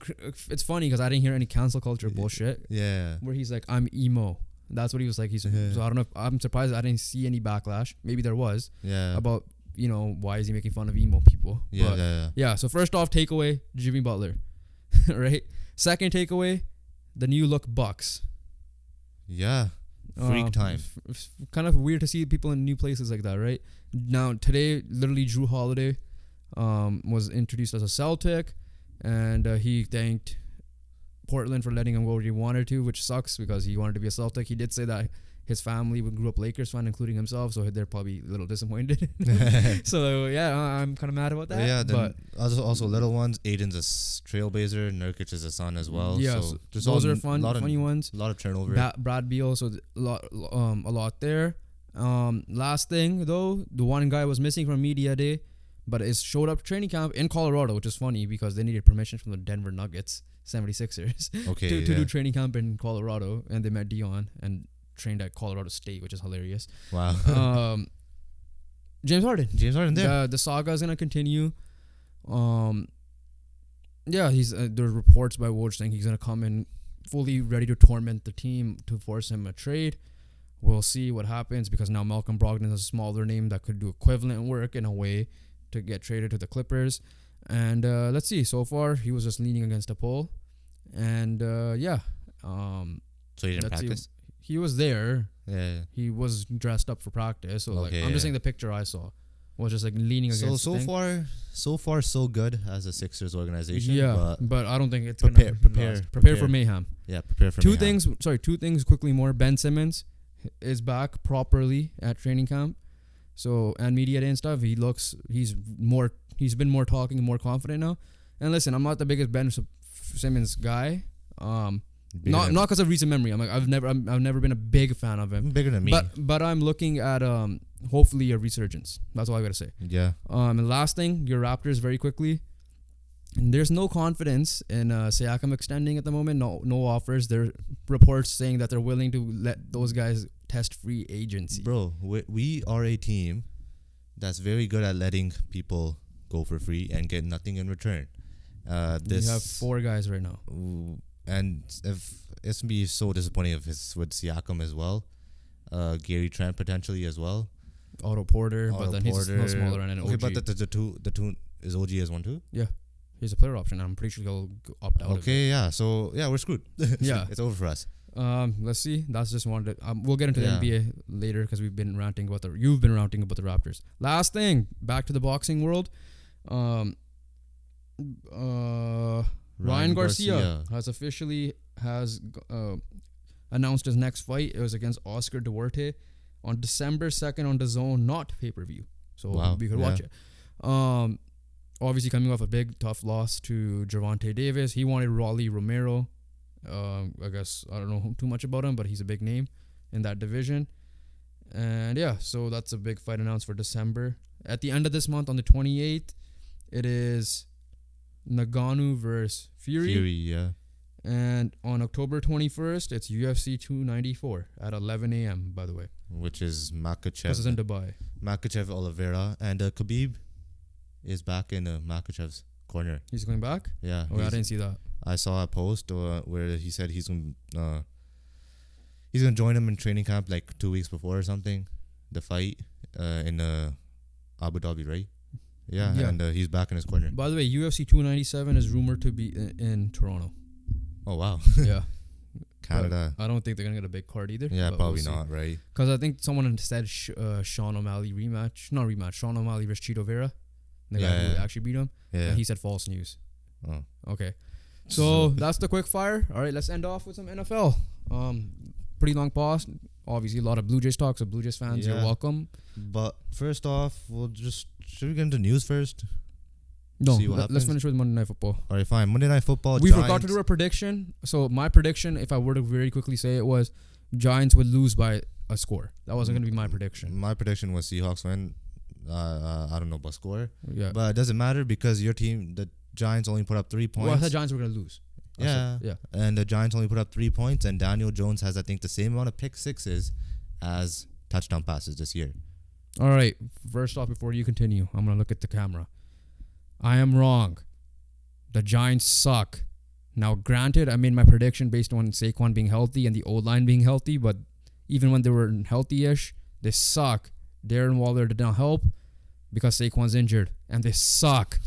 it's funny because I didn't hear any cancel culture bullshit. Yeah. Where he's like, I'm emo. That's what he was like. So I don't know. I'm surprised I didn't see any backlash. Maybe there was. Yeah. About, why is he making fun of emo people? Yeah. So first off, takeaway, Jimmy Butler. Right? Second takeaway, the new look Bucks. Yeah. Freak time. Kind of weird to see people in new places like that, right? Now, today, literally Drew Holiday was introduced as a Celtic, and he thanked Portland for letting him go where he wanted to, which sucks because he wanted to be a Celtic. He did say that his family grew up Lakers fan, including himself, so they're probably a little disappointed. So I'm kind of mad about that. Yeah, but also little ones. Aiden's a trailblazer. Nurkic is a son as well. Yeah, so those are funny ones. A lot of turnover. Brad Beal, so a lot there. Last thing though, the one guy was missing from Media Day, but it showed up training camp in Colorado, which is funny because they needed permission from the Denver Nuggets 76ers to do training camp in Colorado, and they met Dion and trained at Colorado State, which is hilarious. Wow. James Harden there. The saga is gonna continue. He's there's reports by Woj saying he's gonna come in fully ready to torment the team to force him a trade. We'll see what happens, because now Malcolm Brogdon is a smaller name that could do equivalent work in a way to get traded to the Clippers. And let's see. So far, he was just leaning against a pole. And so he didn't practice? He was there. Yeah. He was dressed up for practice. So I'm just saying the picture I saw was just leaning against. So far so good as a Sixers organization. Yeah, but I don't think it's prepare for mayhem. Yeah, prepare for mayhem. Two things quickly more. Ben Simmons is back properly at training camp. So, and media day and stuff, he's been more talking and more confident now. And listen, I'm not the biggest Ben Simmons guy. Not because of recent memory. I've never been a big fan of him. Bigger than me. But I'm looking at hopefully a resurgence. That's all I gotta say. Yeah. And last thing, your Raptors very quickly. There's no confidence in Siakam extending at the moment. No offers. There are reports saying that they're willing to let those guys test free agency. Bro, we are a team that's very good at letting people go for free and get nothing in return. We have 4 guys right now. And if it's gonna be so disappointing if it's with Siakam as well. Gary Trent potentially as well. Otto Porter, but then he's no smaller and an OG. Okay, but the two is OG as one too? Yeah. He's a player option. I'm pretty sure he'll opt out. Okay, yeah. So yeah, we're screwed. Yeah. It's over for us. Let's see. That's just one. We'll get into the NBA later because you've been ranting about the Raptors. Last thing, back to the boxing world. Ryan Garcia has officially announced his next fight. It was against Oscar Duarte on December 2nd on DAZN, not pay-per-view. So we could watch it. Obviously coming off a big tough loss to Gervonta Davis. He wanted Rolly Romero. I guess I don't know too much about him, but he's a big name in that division. And yeah, so that's a big fight announced for December. At the end of this month, on the 28th, it is Ngannou versus Fury. And on October 21st, it's UFC 294 at 11 a.m., by the way. Which is Makhachev. This is in Dubai. Makhachev Oliveira. And Khabib is back in Makhachev's corner. He's going back? Yeah. Oh, I didn't see that. I saw a post where he said he's gonna join him in training camp like 2 weeks before or something. The fight in Abu Dhabi, right? Yeah. And he's back in his corner. By the way, UFC 297 is rumored to be in Toronto. Oh wow. Yeah. Canada. But I don't think they're gonna get a big card either. Yeah, probably not, right? Because I think someone said Sean O'Malley Sean O'Malley versus Chito Vera. The guy who actually beat him. Yeah. And he said false news. Oh. Okay. So that's the quick fire. All right, let's end off with some NFL. Pretty long pause. Obviously, a lot of Blue Jays talk, so Blue Jays fans, you're welcome. But first off, should we get into news first? No, let's finish with Monday Night Football. All right, fine. Monday Night Football. We forgot to do a prediction. So my prediction, if I were to very quickly say it, was Giants would lose by a score. That wasn't going to be my prediction. My prediction was Seahawks win. I don't know about score. Yeah. But it doesn't matter because your team, the Giants, only put up 3 points. Well, I thought Giants were going to lose. Yeah. And the Giants only put up 3 points, and Daniel Jones has, I think, the same amount of pick sixes as touchdown passes this year. All right. First off, before you continue, I'm going to look at the camera. I am wrong. The Giants suck. Now, granted, I made my prediction based on Saquon being healthy and the O-line being healthy, but even when they were healthy-ish, they suck. Darren Waller did not help because Saquon's injured, and they suck.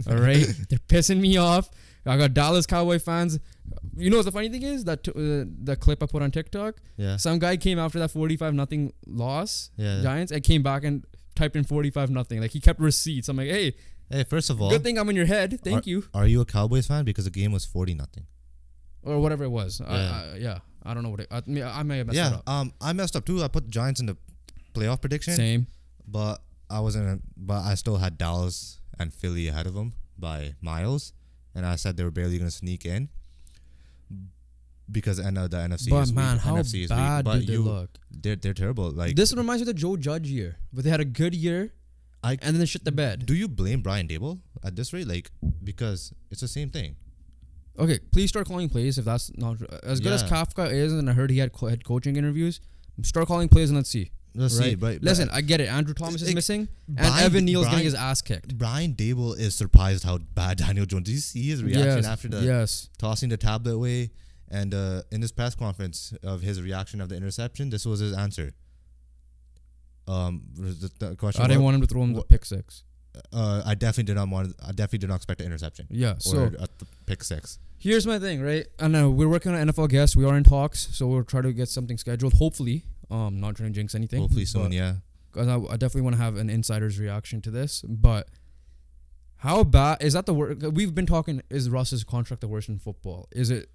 All right? They're pissing me off. I got Dallas Cowboy fans. You know what the funny thing is? That the clip I put on TikTok? Yeah. Some guy came after that 45-0 loss, Giants, and came back and typed in 45-0. Like, he kept receipts. I'm like, hey, first of all, good thing I'm in your head. Thank you. Are you a Cowboys fan? Because the game was 40-0. Or whatever it was. I don't know what I may have messed it up. I messed up too. I put the Giants in the playoff prediction. Same. But I still had Dallas and Philly ahead of them by miles. And I said they were barely going to sneak in because the NFC but is man, weak. how NFC is bad weak. But did they look? They're terrible. Like, this reminds me of the Joe Judge year, but they had a good year, and then they shit the bed. Do you blame Brian Daboll at this rate? Like, because it's the same thing. Okay, please start calling plays if that's not as good as Kafka is, and I heard he had coaching interviews. Start calling plays and let's see. Let's see. But listen, I get it. Andrew Thomas is missing, and Evan Neal's getting his ass kicked. Brian Daboll is surprised how bad Daniel Jones. Did you see his reaction after tossing the tablet away? And in this press conference of his reaction of the interception, this was his answer. The question. I didn't want him to throw him the pick six. I definitely did not expect an interception. Yeah. So a pick six. Here's my thing, right? I know we're working on NFL guests. We are in talks, so we'll try to get something scheduled. Hopefully. Not trying to jinx anything. Hopefully soon, yeah. Because I definitely want to have an insider's reaction to this. But how bad is that the worst? We've been talking. Is Russ's contract the worst in football? Is it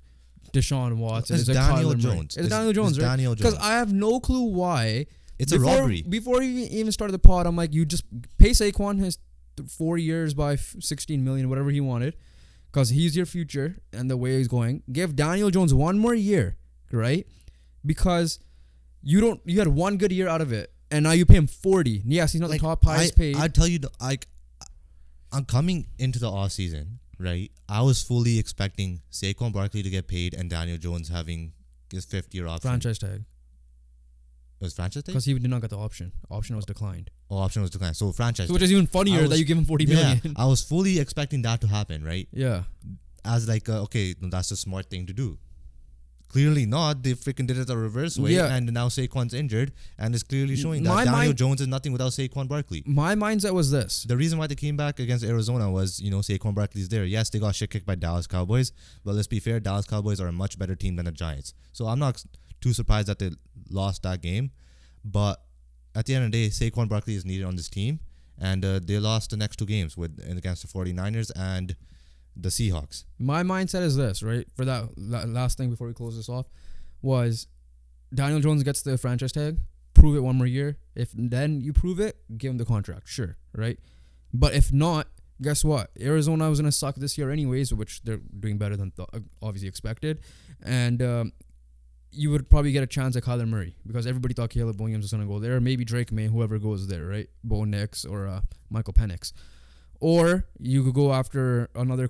Deshaun Watson? Is it Daniel Jones? It's Daniel Jones, right? Daniel Jones. Because I have no clue why. It's a robbery. Before we even started the pod, I'm like, you just pay Saquon his 4 years by $16 million, whatever he wanted, because he's your future and the way he's going. Give Daniel Jones 1 more year, right? Because you had 1 good year out of it, and now you pay him 40. Yes, he's not the top highest paid. I tell you, I'm coming into the off season, right? I was fully expecting Saquon Barkley to get paid and Daniel Jones having his 5th year option. Franchise tag. It was franchise tag? Because he did not get the option. Option was declined. Oh, option was declined. So franchise Which is even funnier that you give him 40 million. I was fully expecting that to happen, right? Yeah. As like, okay, no, that's a smart thing to do. Clearly not. They freaking did it the reverse way, and now Saquon's injured, and it's clearly showing that Daniel Jones is nothing without Saquon Barkley. My mindset was this. The reason why they came back against Arizona was, Saquon Barkley's there. Yes, they got shit kicked by Dallas Cowboys, but let's be fair, Dallas Cowboys are a much better team than the Giants. So I'm not too surprised that they lost that game. But at the end of the day, Saquon Barkley is needed on this team, and they lost the next two games against the 49ers and the Seahawks. My mindset is this, right? For that last thing before we close this off, was Daniel Jones gets the franchise tag, prove it one more year. If then you prove it, give him the contract, sure, right? But if not, guess what? Arizona was going to suck this year anyways, which they're doing better than obviously expected. And you would probably get a chance at Kyler Murray because everybody thought Caleb Williams was going to go there. Maybe Drake May, whoever goes there, right? Bo Nix or Michael Penix. Or you could go after another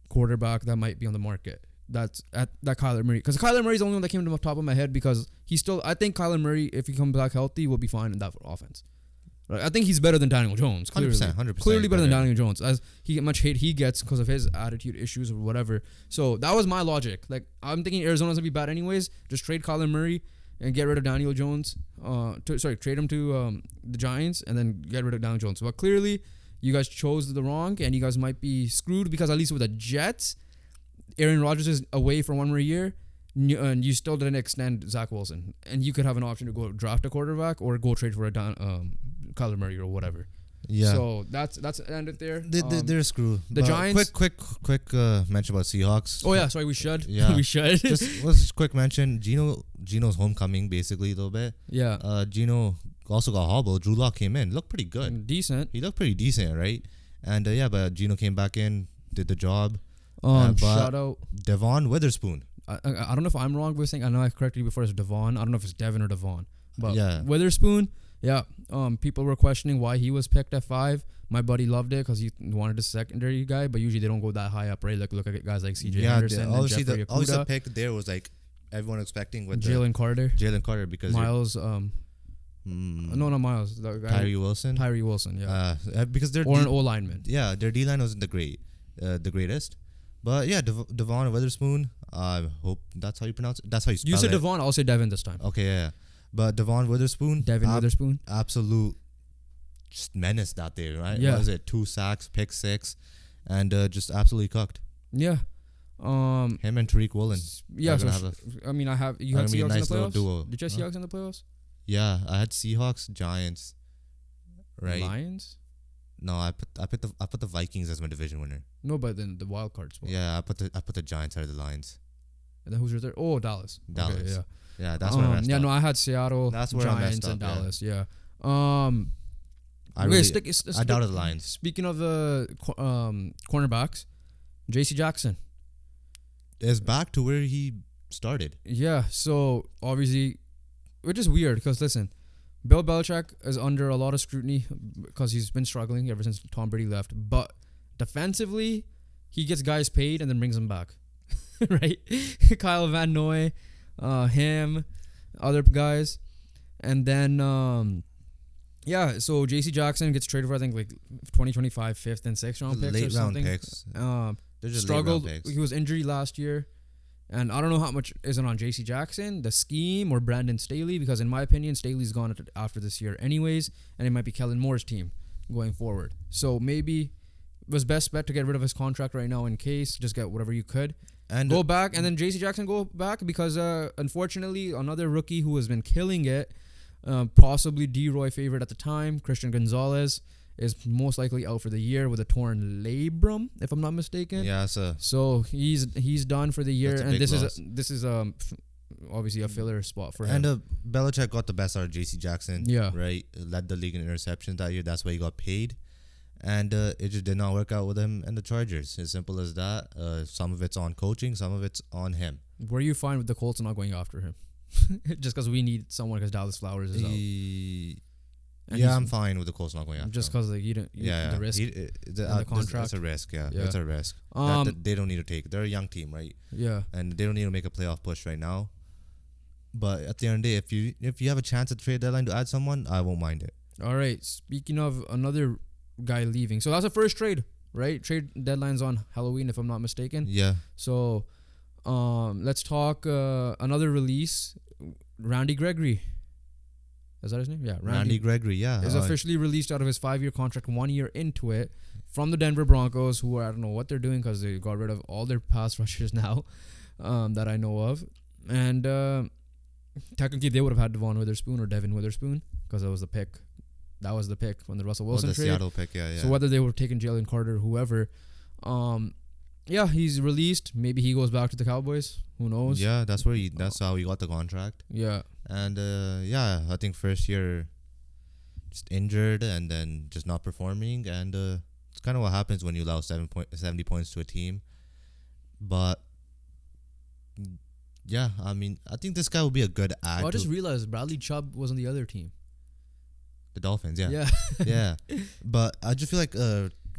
quarterback that might be on the market. That's at that Kyler Murray. Because Kyler Murray's the only one that came to the top of my head because I think Kyler Murray, if he comes back healthy, will be fine in that offense. Right? I think he's better than Daniel Jones. Clearly. 100%. Clearly better than Daniel Jones. As much hate he gets because of his attitude issues or whatever. So that was my logic. Like, I'm thinking Arizona's going to be bad anyways. Just trade Kyler Murray and get rid of Daniel Jones. Trade him to the Giants and then get rid of Daniel Jones. But clearly, you guys chose the wrong, and you guys might be screwed because at least with the Jets, Aaron Rodgers is away for one more year, and you still didn't extend Zach Wilson, and you could have an option to go draft a quarterback or go trade for a Kyler Murray or whatever. Yeah. So that's ended there. They're screwed. The Giants. Quick mention about Seahawks. Oh yeah, sorry. We should. Yeah. We should. Just quick mention. Gino's homecoming basically a little bit. Yeah. Gino also got hobbled. Drew Lock came in. Looked pretty good. Decent. He looked pretty decent, right? And but Gino came back in, did the job. Shout out Devon Witherspoon. I don't know if I'm wrong with saying. I know I corrected you before. It's Devon. I don't know if it's Devin or Devon. But yeah. Witherspoon. Yeah. People were questioning why he was picked at 5. My buddy loved it because he wanted a secondary guy, but usually they don't go that high up, right? Like look at guys like CJ Anderson. Obviously the pick there was like everyone expecting with Jalen Carter because Miles. No, not Miles. The guy, Tyree Wilson. Yeah. Because they're an O lineman. Yeah, their D line wasn't the greatest. But yeah, Devon Witherspoon. I hope that's how you pronounce it. That's how you spell it. You said Devon. I'll say Devin this time. Okay, yeah. But Devon Witherspoon. Witherspoon. Absolute just menace out there, right? Yeah. What is it? 2 sacks, pick 6, and just absolutely cooked. Yeah. Him and Tariq Woolen. Yeah. So I have. You had Seahawks nice in the playoffs. Duo. Did you have Seahawks in the playoffs? Yeah, I had Seahawks, Giants, right? Lions. No, I put the Vikings as my division winner. No, but then the wild card spot. Yeah, I put the Giants out of the Lions. And then who's your third? Oh, Dallas. Dallas. Okay, yeah. Yeah, that's where I messed up. No, I had Seattle. That's where Giants I messed up, and Dallas. Yeah. I doubted the Lions. Speaking of the cornerbacks, J.C. Jackson is back to where he started. Yeah. So obviously, which is weird because listen, Bill Belichick is under a lot of scrutiny because he's been struggling ever since Tom Brady left. But defensively, he gets guys paid and then brings them back, right? Kyle Van Noy, him, other guys, and then so J.C. Jackson gets traded for I think like 2025 5th and 6th round picks or something. Picks. They're just struggled. Late round picks. He was injured last year. And I don't know how much is it on J.C. Jackson, the scheme, or Brandon Staley, because in my opinion, Staley's gone after this year anyways, and it might be Kellen Moore's team going forward. So maybe it was best bet to get rid of his contract right now in case, just get whatever you could. And go back, and then J.C. Jackson go back because unfortunately, another rookie who has been killing it, possibly D-Roy favorite at the time, Christian Gonzalez, is most likely out for the year with a torn labrum, if I'm not mistaken. Yeah, so he's done for the year, and this loss. is obviously a filler spot for him. And Belichick got the best out of J.C. Jackson. Yeah, right. Led the league in interceptions that year. That's why he got paid, and it just did not work out with him and the Chargers. As simple as that. Some of it's on coaching, some of it's on him. Were you fine with the Colts not going after him, just because we need someone because Dallas Flowers is out? And I'm fine with the Colts not going after. Just because like the risk, the contract. That's a risk. Yeah, it's a risk. That they don't need to take. They're a young team, right? Yeah, and they don't need to make a playoff push right now. But at the end of the day, if you have a chance at trade deadline to add someone, I won't mind it. All right. Speaking of another guy leaving, so that's the first trade, right? Trade deadline's on Halloween, if I'm not mistaken. Yeah. So, let's talk another release. Randy Gregory. Is that his name? Yeah, Randy Gregory. Yeah, is officially released out of his 5-year contract, 1 year into it, from the Denver Broncos, who I don't know what they're doing because they got rid of all their pass rushers now, that I know of, and technically they would have had Devon Witherspoon or Devin Witherspoon because that was the pick. That was the pick from the Russell Wilson the trade. Seattle pick, yeah. So whether they were taking Jalen Carter or whoever, yeah, he's released. Maybe he goes back to the Cowboys. Who knows? Yeah, that's how he got the contract. Yeah. And I think first year just injured and then just not performing, and it's kind of what happens when you allow 70 points to a team. But yeah, I mean, I think this guy will be a good add. I just realized Bradley Chubb was on the other team. The Dolphins, yeah. Yeah. Yeah. But I just feel like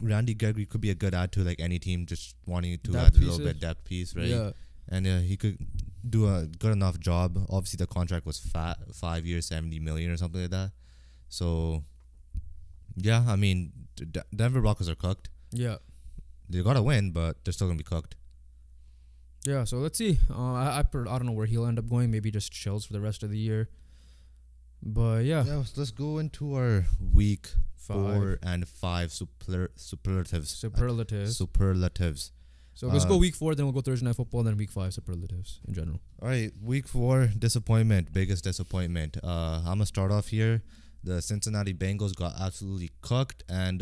Randy Gregory could be a good add to like any team just wanting to add a little bit depth piece, right? Yeah. And he could do a good enough job. Obviously, the contract was fat, 5 years, 70 million or something like that. So, yeah, I mean, Denver Broncos are cooked. Yeah. They got to win, but they're still going to be cooked. Yeah, so let's see. I don't know where he'll end up going. Maybe just chills for the rest of the year. But yeah. Yeah, let's go into our week 4 and 5 superlatives. Superlatives. So let's go week 4, then we'll go Thursday Night Football, then week 5 superlatives in general. All right, week 4 disappointment, biggest disappointment. I'm gonna start off here. The Cincinnati Bengals got absolutely cooked, and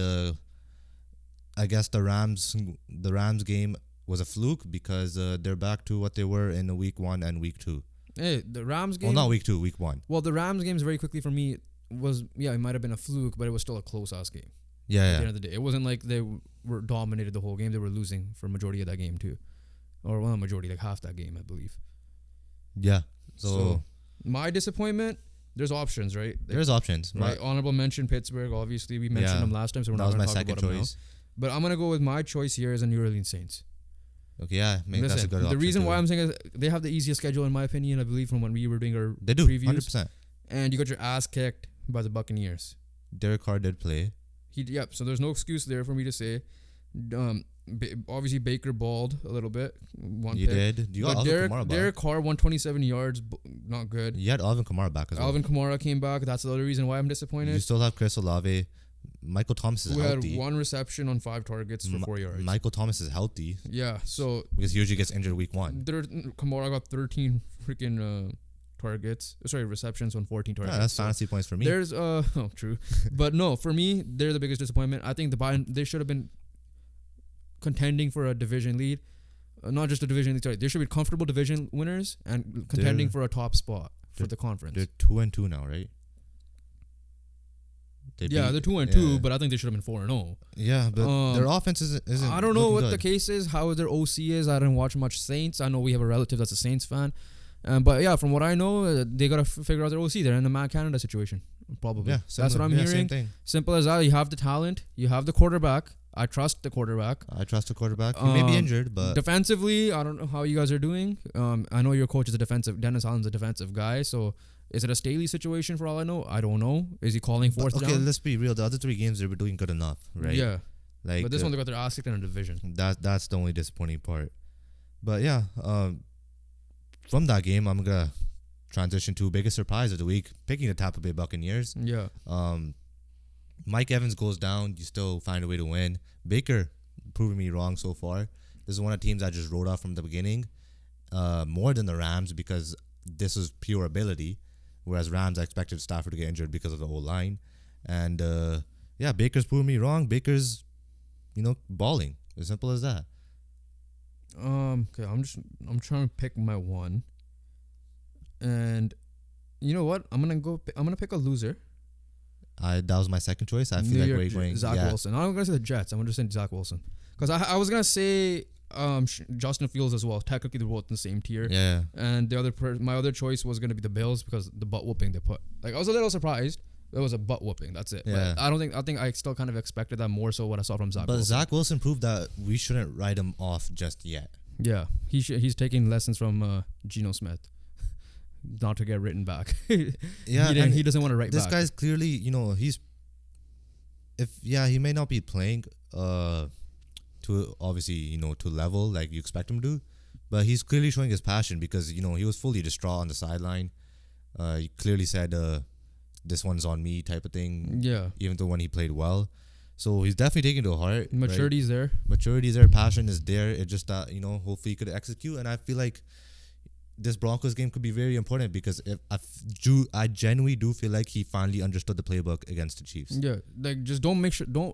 I guess the Rams game was a fluke because they're back to what they were in week 1 and week 2. Hey, the Rams game. Well, not week 2, week 1. Well, the Rams games very quickly for me was it might have been a fluke, but it was still a close ass game. Yeah. At the end of the day, it wasn't like they were dominated the whole game. They were losing for a majority of that game too, or well, not majority, like half that game, I believe. Yeah. So my disappointment. There's options, right? There's options. Right. Honorable mention Pittsburgh. Obviously, we mentioned them last time, so we're not going to talk about them now. But I'm gonna go with my choice here as a New Orleans Saints. Okay, yeah, that's a good option. The reason why I'm saying is they have the easiest schedule in my opinion. I believe from when we were doing our previews. 100%. And you got your ass kicked by the Buccaneers. Derek Carr did play. So there's no excuse there for me to say. Obviously Baker balled a little bit. You did. You got Alvin Kamara back. Derek Carr 127 yards, not good. You had Alvin Kamara back as well. Alvin Kamara came back. That's the other reason why I'm disappointed. You still have Chris Olave. Michael Thomas is healthy. Who had 1 reception on 5 targets for 4 yards. Michael Thomas is healthy. Yeah, so because he usually gets injured week 1. Kamara got 13 freaking receptions on 14 targets. Yeah, that's fantasy points for me. There's true. But no, for me, they're the biggest disappointment. I think they should have been contending for a division lead. Not just a division lead, sorry. They should be comfortable division winners and contending for a top spot for the conference. They're 2-2 now, right? They're 2-2, but I think they should have been 4-0. Yeah, but their offense isn't. I don't know what the case is, how their OC is. I didn't watch much Saints. I know we have a relative that's a Saints fan. But yeah, from what I know, they got to figure out their OC. They're in the Matt Canada situation, probably. Yeah, that's what I'm hearing. Same thing. Simple as that. You have the talent. You have the quarterback. I trust the quarterback. He may be injured, but defensively, I don't know how you guys are doing. I know your coach is Dennis Allen's a defensive guy, so is it a Staley situation for all I know? I don't know. Is he calling fourth down? Okay, let's be real. The other 3 games they were doing good enough, right? Yeah. Like, but this one they got their ass kicked in a division. That's the only disappointing part. But yeah, from that game, I'm gonna transition to biggest surprise of the week, picking the Tampa Bay Buccaneers. Yeah. Mike Evans goes down, you still find a way to win. Baker proving me wrong so far. This is one of the teams I just wrote off from the beginning, more than the Rams because this is pure ability. Whereas Rams, I expected Stafford to get injured because of the whole line. And Baker's proving me wrong. Baker's, balling. As simple as that. Okay, I'm trying to pick my one. And you know what? I'm gonna pick a loser. That was my second choice. I feel like we're going Zach Wilson. I'm gonna say the Jets. I'm gonna just say Zach Wilson because I was gonna say Justin Fields as well. Technically, they're both in the same tier. Yeah. And my other choice was gonna be the Bills because the butt whooping they put. Like I was a little surprised. It was a butt whooping. That's it. Yeah. But I think I still kind of expected that more so what I saw from Zach. But Wilson. Zach Wilson proved that we shouldn't write him off just yet. Yeah, he's taking lessons from Geno Smith. not to get written back. Yeah, he doesn't want to write this back. guy's clearly, he may not be playing to obviously, to level like you expect him to, but he's clearly showing his passion because, he was fully distraught on the sideline. He clearly said, this one's on me type of thing. Yeah. Even though when he played well. So he's definitely taking it to heart. Maturity's there. Maturity's there. Passion is there. It's just that, hopefully he could execute. And I feel like this Broncos game could be very important because I genuinely do feel like he finally understood the playbook against the Chiefs. Yeah. Like, just don't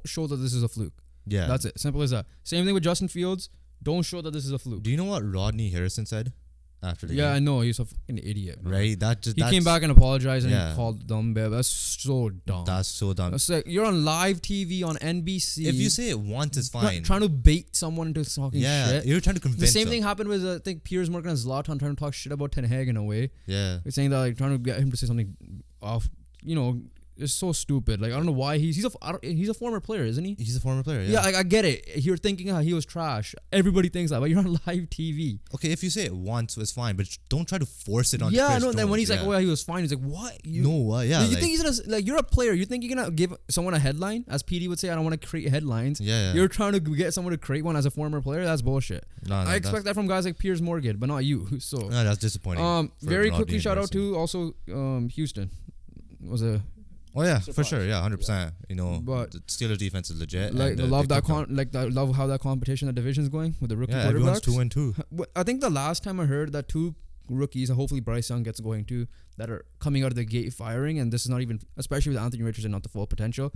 show that this is a fluke. Yeah. That's it. Simple as that. Same thing with Justin Fields. Don't show that this is a fluke. Do you know what Rodney Harrison said after the game? Yeah, I know. He's a fucking idiot. Man. Right? He came back and apologized and he called them babe. That's so dumb. That's so dumb. It's like you're on live TV on NBC. If you say it once, it's fine. Trying to bait someone into talking shit. You're trying to convince the same them. thing happened with I think Piers Morgan and Zlatan trying to talk shit about Ten Hag in a way. Yeah. It's saying that like trying to get him to say something off. It's so stupid. Like I don't know why he's a former player, isn't he? He's a former player. Yeah, like I get it. You're thinking how he was trash. Everybody thinks that, but you're on live TV. Okay, if you say it once, it's fine, but don't try to force it on. Yeah, Chris no. Then when Jones. he's like, "Oh yeah, he was fine," he's like, "What? Yeah, you think he's gonna you're a player? You think you're gonna give someone a headline? As PD would say, I don't want to create headlines. Yeah. You're trying to get someone to create one as a former player. That's bullshit. No, I expect that from guys like Piers Morgan, but not you. So no, that's disappointing. Very quickly, shout out to also Houston. Was a Oh yeah, surprise. for sure. Yeah, 100%. But the Steelers defense is legit. Like, I love how that competition, the division's going with the rookie quarterbacks. Everyone's 2-2. I think the last time I heard that two rookies, and hopefully Bryce Young gets going too, that are coming out of the gate firing, and this is not even, especially with Anthony Richardson, not the full potential,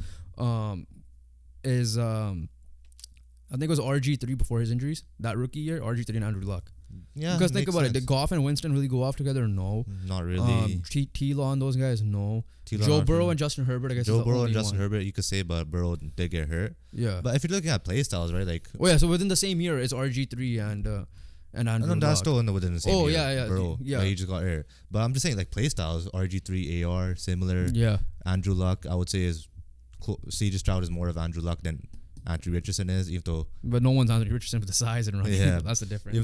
is I think it was RG3 before his injuries, that rookie year, RG3 and Andrew Luck. Yeah, because think about it, did Goff and Winston really go off together? No. Not really. T-Law and those guys? No. Joe Burrow and Justin Herbert, I guess. Joe Burrow and Justin Herbert, you could say, but Burrow did get hurt. Yeah. But if you're looking at play styles, right? Like. Oh yeah, so within the same year, it's RG3 and Andrew Luck. That's still within the same year. Oh yeah. Burrow, yeah. He just got hurt. But I'm just saying, like play styles, RG3, AR, similar. Yeah. Andrew Luck, I would say is CJ Stroud is more of Andrew Luck than Anthony Richardson is, but no one's Anthony Richardson for the size and running. Yeah, that's the difference.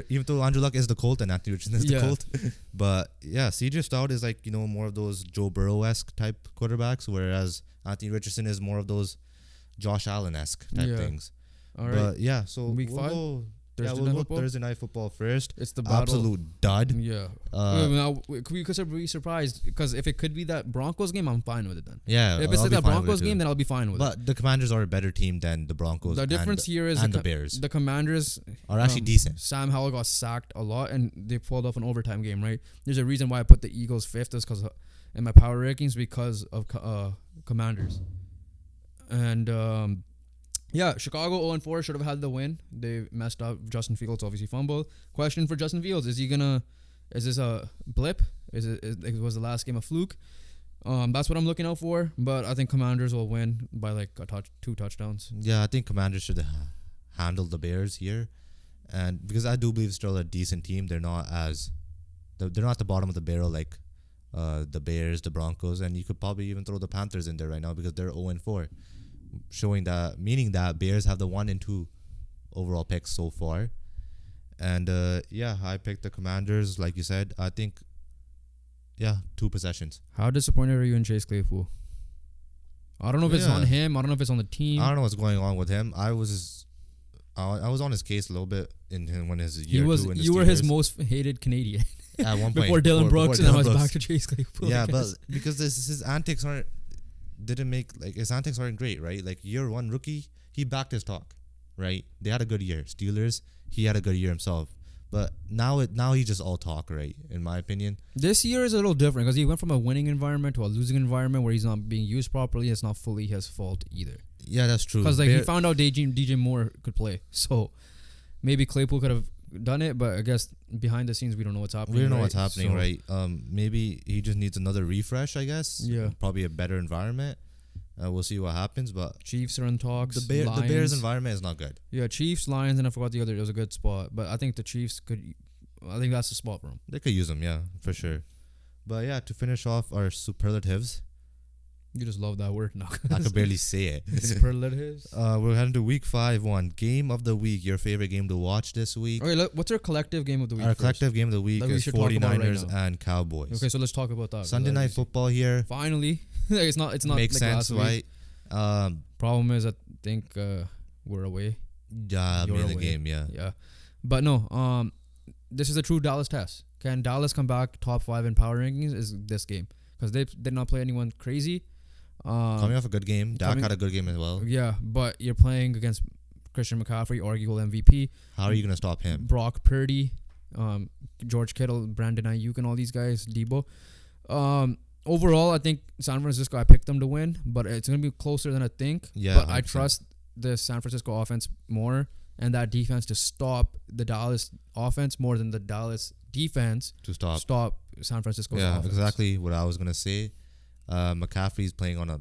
Even though Andrew Luck is the Colt and Anthony Richardson is the Colt, but yeah, CJ Stroud is like more of those Joe Burrow-esque type quarterbacks, whereas Anthony Richardson is more of those Josh Allen-esque type things. All right, but yeah, so week 5. We'll go Thursday night football first. It's the battle. Absolute dud. Yeah. Now, we could be surprised because if it could be that Broncos game, I'm fine with it then. Yeah. If it's like that Broncos game, then I'll be fine with it. But the Commanders are a better team than the Broncos. The difference here is the Bears. The Commanders are actually decent. Sam Howell got sacked a lot, and they pulled off an overtime game. Right. There's a reason why I put the Eagles 5th is because in my power rankings because of Commanders, and. Yeah, Chicago 0-4 should have had the win. They messed up. Justin Fields obviously fumbled. Question for Justin Fields: is this a blip? Was the last game a fluke? That's what I'm looking out for. But I think Commanders will win by like 2 touchdowns. Yeah, I think Commanders should handle the Bears here, and because I do believe it's still a decent team. They're not they're not at the bottom of the barrel like the Bears, the Broncos, and you could probably even throw the Panthers in there right now because they're 0-4. Meaning that Bears have the 1 and 2 overall picks so far, and I picked the Commanders. Like you said, I think 2 possessions. How disappointed are you in Chase Claypool? I don't know if it's on him. I don't know if it's on the team. I don't know what's going on with him. I was on his case a little bit when his year. You were his most hated Canadian at one point before Dylan Brooks, and then I was back to Chase Claypool. Yeah, but because his antics his antics aren't great, right? Like year 1 rookie, he backed his talk, right? They had a good year. Steelers, he had a good year himself. But now he's just all talk, right? In my opinion. This year is a little different because he went from a winning environment to a losing environment where he's not being used properly. It's not fully his fault either. Yeah, that's true. Because he found out DJ Moore could play. So maybe Claypool could have done it, but I guess behind the scenes we don't know what's happening. We don't know what's happening, right? Maybe he just needs another refresh, I guess. Yeah. Probably a better environment. We'll see what happens, but Chiefs are in talks. The Bears environment is not good. Yeah, Chiefs, Lions, and I forgot the other. It was a good spot, but I think the Chiefs I think that's the spot for them. They could use them, yeah, for sure. But yeah, to finish off our superlatives, You just love that word now. I could barely say it. Superlatives. We're heading to week 5-1. Game of the week. Your favorite game to watch this week? Okay, look, what's our collective game of the week? Our collective game of the week is 49ers and Cowboys. Okay, so let's talk about that. Sunday night football here. Finally. It's not Makes like sense, right? Problem is, I think we're away. Yeah, You're in the away. game, yeah. Yeah. But no, this is a true Dallas test. Can Dallas come back top 5 in power rankings is this game. Because they did not play anyone crazy. Coming off a good game. Dak had a good game as well. Yeah, but you're playing against Christian McCaffrey, arguable MVP. How are you going to stop him? Brock Purdy, George Kittle, Brandon Ayuk, and all these guys, Debo. Overall, I think San Francisco, I picked them to win, but it's going to be closer than I think. Yeah, but 100%. I trust the San Francisco offense more and that defense to stop the Dallas offense more than the Dallas defense to stop San Francisco's yeah, offense. exactly what I was going to say. McCaffrey's playing on a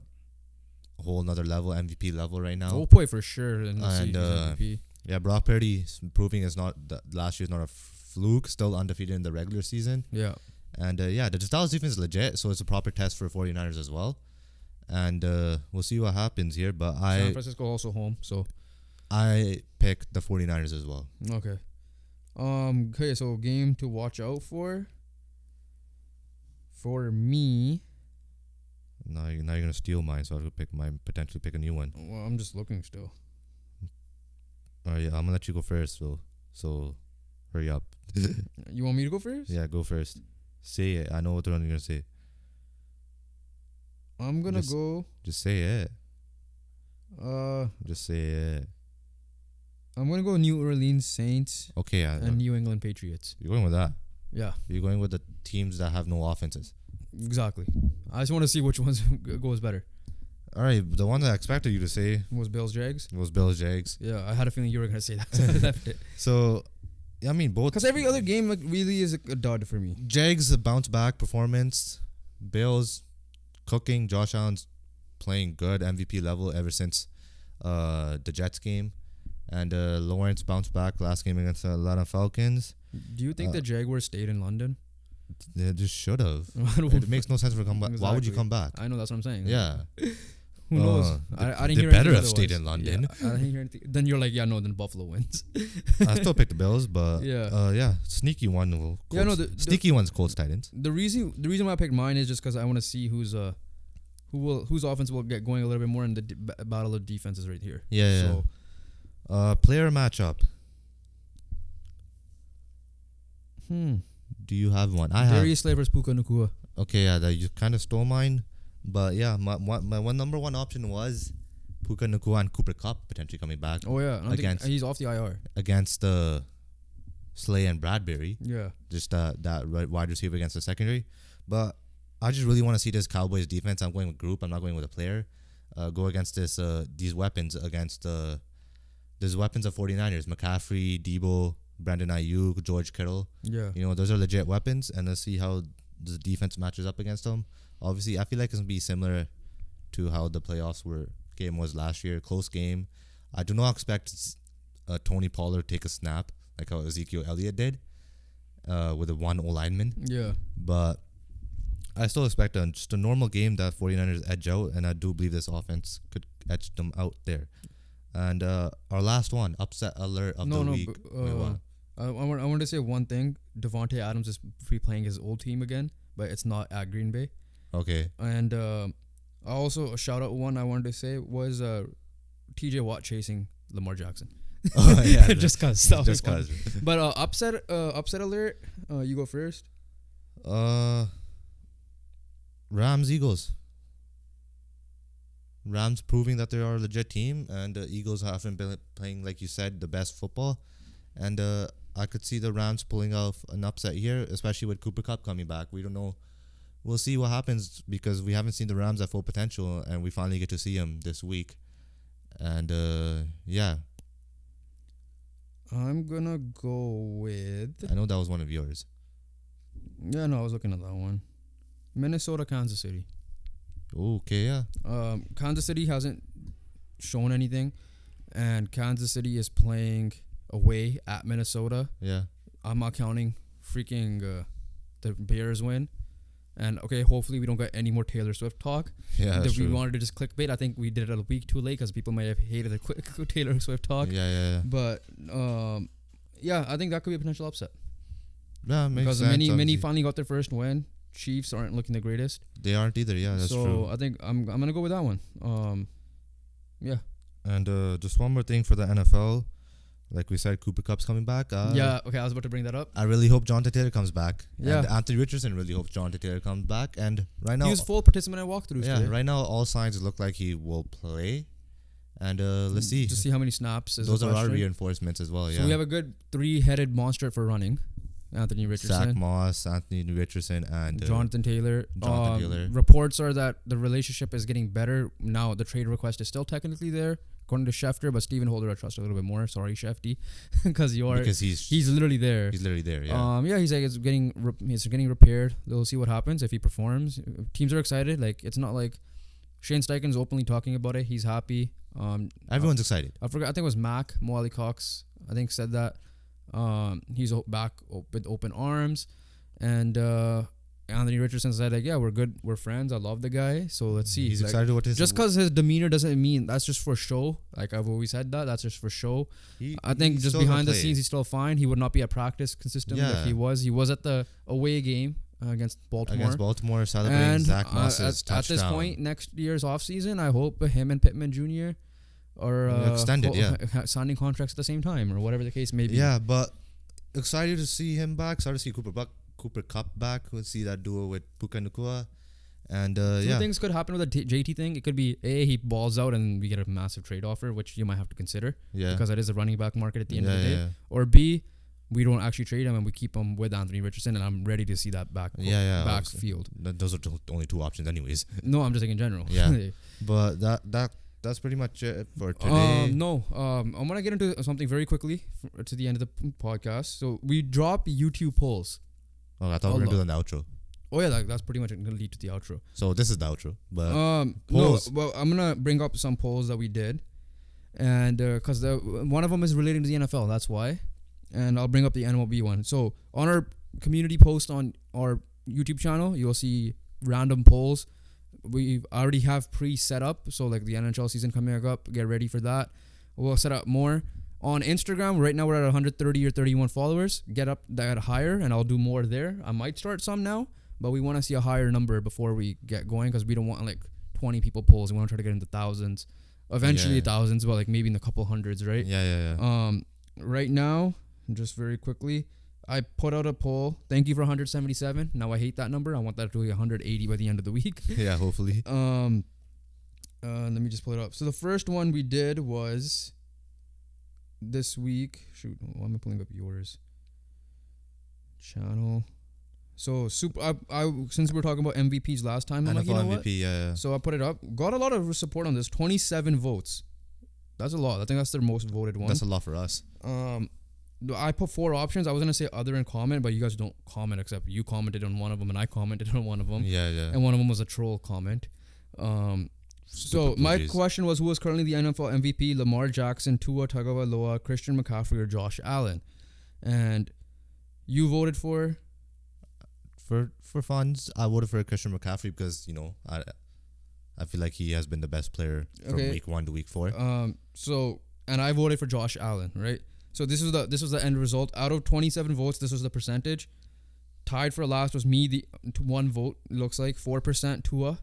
whole nother level, MVP level right now. Oh boy, for sure. And MVP. Yeah, Brock Purdy is proving it's not last year's not a fluke, still undefeated in the regular season. Yeah. And the Dallas defense is legit, so it's a proper test for 49ers as well. And we'll see what happens here. But San Francisco also home, so I picked the 49ers as well. Okay. Okay, so game to watch out for. For me. Now you're gonna steal mine, so I'll potentially pick a new one. Well, I'm just looking still. Alright, yeah, I'm gonna let you go first, so hurry up. You want me to go first? Yeah, go first. Say it. I know what you're gonna say. I'm gonna go. Just say it. Just say it. I'm gonna go New Orleans Saints. Okay, yeah. And New England Patriots. You're going with that. Yeah. You're going with the teams that have no offenses. Exactly. I just want to see which ones goes better. All right, the one that I expected you to say was Bills Jags. Yeah, I had a feeling you were gonna say that. So I left it. So, I mean, both. Because every other game really is a dud for me. Jags a bounce back performance. Bills cooking. Josh Allen's playing good MVP level ever since the Jets game, and Lawrence bounced back last game against the Atlanta Falcons. Do you think the Jaguars stayed in London? They just should have. It makes no sense for come back. Exactly. Why would you come back? I know, that's what I'm saying. Yeah. Who knows? I didn't hear anything. They better have stayed in London. Yeah, I didn't hear anything. Then you're like, yeah, no, then Buffalo wins. I still pick the Bills, but yeah, sneaky one. Sneaky one's Colts Titans. The reason why I picked mine is just because I want to see whose offense will get going a little bit more in the battle of defenses right here. Yeah. So, player matchup. Do you have one? I have Darius Slay versus Puka Nacua. Okay, yeah, you kind of stole mine, but yeah, my number one option was Puka Nacua and Cooper Kupp potentially coming back. Oh yeah, he's off the IR against the Slay and Bradbury. Yeah, just that wide receiver against the secondary. But I just really want to see this Cowboys defense. I'm going with group. I'm not going with a player. Go against these weapons against these weapons of 49ers: McCaffrey, Debo, Brandon Ayuk, George Kittle. Yeah. Those are legit weapons, and let's see how the defense matches up against them. Obviously, I feel like it's going to be similar to how the playoffs game was last year. Close game. I do not expect Tony Pollard take a snap like how Ezekiel Elliott did with a one O-lineman. Yeah. But I still expect just a normal game that 49ers edge out, and I do believe this offense could edge them out there. And our last one, upset alert of the week. I want to say one thing. Devontae Adams is replaying his old team again, but it's not at Green Bay. Okay. And also a shout out one I wanted to say was TJ Watt chasing Lamar Jackson. Oh yeah, just cause. But upset alert. You go first. Rams Eagles. Rams proving that they are a legit team, and the Eagles haven't been playing, like you said, the best football. And I could see the Rams pulling off an upset here, especially with Cooper Kupp coming back. We don't know. We'll see what happens because we haven't seen the Rams at full potential, and we finally get to see them this week. And yeah. I'm gonna go with. I know that was one of yours. Yeah, no, I was looking at that one. Minnesota, Kansas City. Okay, yeah. Kansas City hasn't shown anything, and Kansas City is playing away at Minnesota. Yeah. I'm not counting freaking the Bears win. And okay, hopefully we don't get any more Taylor Swift talk. Yeah, If we true. wanted to just clickbait, I think we did it a week too late because people might have hated the quick Taylor Swift talk. Yeah. But yeah, I think that could be a potential upset. Yeah, makes Because sense. many finally got their first win. Chiefs aren't looking the greatest. They aren't either. Yeah, that's true. So I think I'm gonna go with that one. Yeah. And just one more thing for the NFL. Like we said, Cooper Kupp's coming back. Yeah. Okay, I was about to bring that up. I really hope Jonathan Taylor comes back. Yeah. And Anthony Richardson really hopes Jonathan Taylor comes back. And right now, He was full participant at walkthroughs. yeah, today. right now all signs look like he will play. And let's see. Just see how many snaps. Those are our reinforcements as well. So Yeah. we have a good 3-headed monster for running. Anthony Richardson, Zach Moss, Anthony Richardson, and Jonathan Taylor. Taylor. Reports are that the relationship is getting better. Now the trade request is still technically there, according to Schefter, but Stephen Holder I trust a little bit more. Sorry, Shefty, because he's literally there. He's literally there. Yeah. He's like it's getting repaired. We'll see what happens if he performs. Teams are excited. Like it's not like Shane Steichen's openly talking about it. He's happy. Everyone's excited. I forgot. I think it was Mac Moali Cox. I think said that. He's back with open arms, and Anthony Richardson said like, yeah, we're good, we're friends. I love the guy, so let's see. He's like, excited what his just because his demeanor doesn't mean that's just for show. Like I've always said that's just for show. I think just behind the scenes he's still fine. He would not be at practice consistently like he was. He was at the away game against Baltimore. Celebrating Zach Moss's touchdown. At this point, next year's offseason, I hope him and Pittman Jr. or extended, signing contracts at the same time or whatever the case may be. Yeah, but excited to see him back. Excited to see Cooper Kupp back. We'll see that duo with Puka Nacua. And Two things could happen with the JT thing. It could be A, he balls out and we get a massive trade offer, which you might have to consider. Yeah. Because it is a running back market at the end of the day. Yeah. Or B, we don't actually trade him and we keep him with Anthony Richardson, and I'm ready to see that backfield. Those are only two options anyways. No, I'm just saying in general. Yeah. But that's pretty much it for today. I'm gonna get into something very quickly to the end of the podcast. So we drop YouTube polls. Oh, I thought we were gonna do the outro. Oh yeah, that's pretty much gonna lead to the outro. So this is the outro. But polls. No, well, I'm gonna bring up some polls that we did, and because one of them is relating to the NFL, that's why, and I'll bring up the MLB one. So on our community post on our YouTube channel, you'll see random polls. We already have pre-set up, so like the NHL season coming up, get ready for that. We'll set up more. On Instagram, right now we're at 130 or 31 followers. Get up that higher, and I'll do more there. I might start some now, but we want to see a higher number before we get going because we don't want like 20 people polls. We want to try to get into thousands. Eventually thousands, but like maybe in the couple hundreds, right? Yeah. Right now, just very quickly, I put out a poll. Thank you for 177. Now I hate that number. I want that to be 180 by the end of the week. Yeah, hopefully. Let me just pull it up. So the first one we did was this week. Shoot, why am I pulling up yours? Channel. So I since we were talking about MVPs last time, I'm NFL like, you know MVP, what? yeah. So I put it up. Got a lot of support on this. 27 votes. That's a lot. I think that's their most voted one. That's a lot for us. I put 4 options. I was gonna say other and comment, but you guys don't comment except you commented on one of them and I commented on one of them. Yeah. And one of them was a troll comment. So my question was, who is currently the NFL MVP? Lamar Jackson, Tua Tagovailoa, Christian McCaffrey, or Josh Allen? And you voted for funds. I voted for Christian McCaffrey because I feel like he has been the best player from week 1 to week 4. So and I voted for Josh Allen, right? So this was the end result. Out of 27 votes, this was the percentage. Tied for last was me. The 1 vote looks like 4% Tua,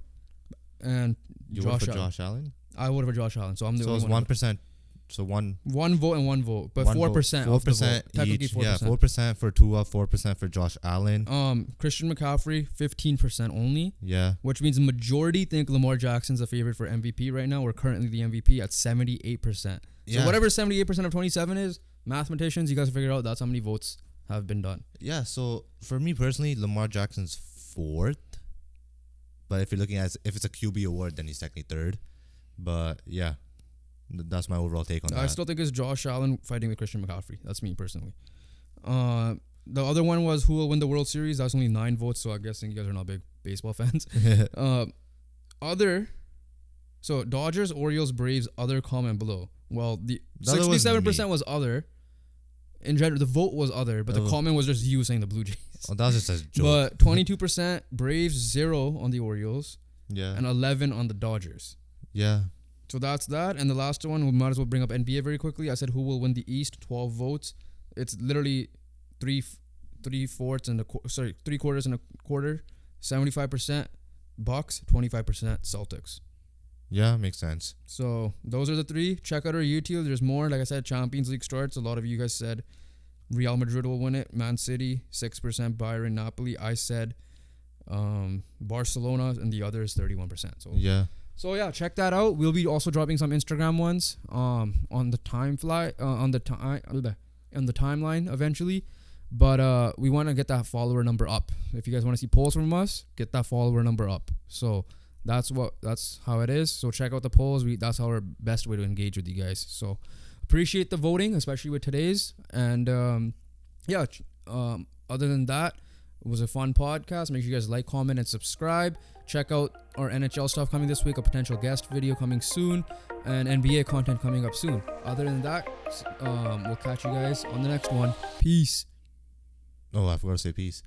and you voted for Josh Allen. I voted for Josh Allen. So I'm the only one. So it's 1%. So one vote and 1 vote, but 4%. 4% each. 4%. Yeah, 4% for Tua, 4% for Josh Allen. Christian McCaffrey, 15% only. Yeah. Which means the majority think Lamar Jackson's a favorite for MVP right now. We're currently the MVP at 78%. So whatever 78% of 27 is, mathematicians, you guys figure out that's how many votes have been done. Yeah. So for me personally, Lamar Jackson's 4th. But if you're looking at if it's a QB award, then he's technically 3rd. But yeah. That's my overall take on that. I still think it's Josh Allen fighting with Christian McCaffrey. That's me personally. The other one was who will win the World Series. That's only 9 votes, so I'm guessing you guys are not big baseball fans. So Dodgers, Orioles, Braves, other comment below. Well, the 67% was other. in general, the vote was other, but the comment was just you saying the Blue Jays. Oh, that was just a joke. But 22% Braves, 0 on the Orioles. Yeah. And 11 on the Dodgers. Yeah. So that's that. And the last one, we might as well bring up NBA very quickly. I said who will win the East, 12 votes. It's literally three quarters and a quarter. 75% Bucks, 25% Celtics. Yeah, makes sense. So those are the 3. Check out our YouTube. There's more. Like I said, Champions League starts. A lot of you guys said Real Madrid will win it. Man City, 6%. Bayern, Napoli. I said Barcelona, and the other is 31%. So yeah, check that out. We'll be also dropping some Instagram ones on the timeline eventually. But we want to get that follower number up. If you guys want to see polls from us, get that follower number up. So that's how it is. So check out the polls. That's our best way to engage with you guys. So appreciate the voting, especially with today's. And other than that, it was a fun podcast. Make sure you guys like, comment, and subscribe. Check out our NHL stuff coming this week, a potential guest video coming soon, and NBA content coming up soon. Other than that, we'll catch you guys on the next one. Peace. Oh, I forgot to say peace.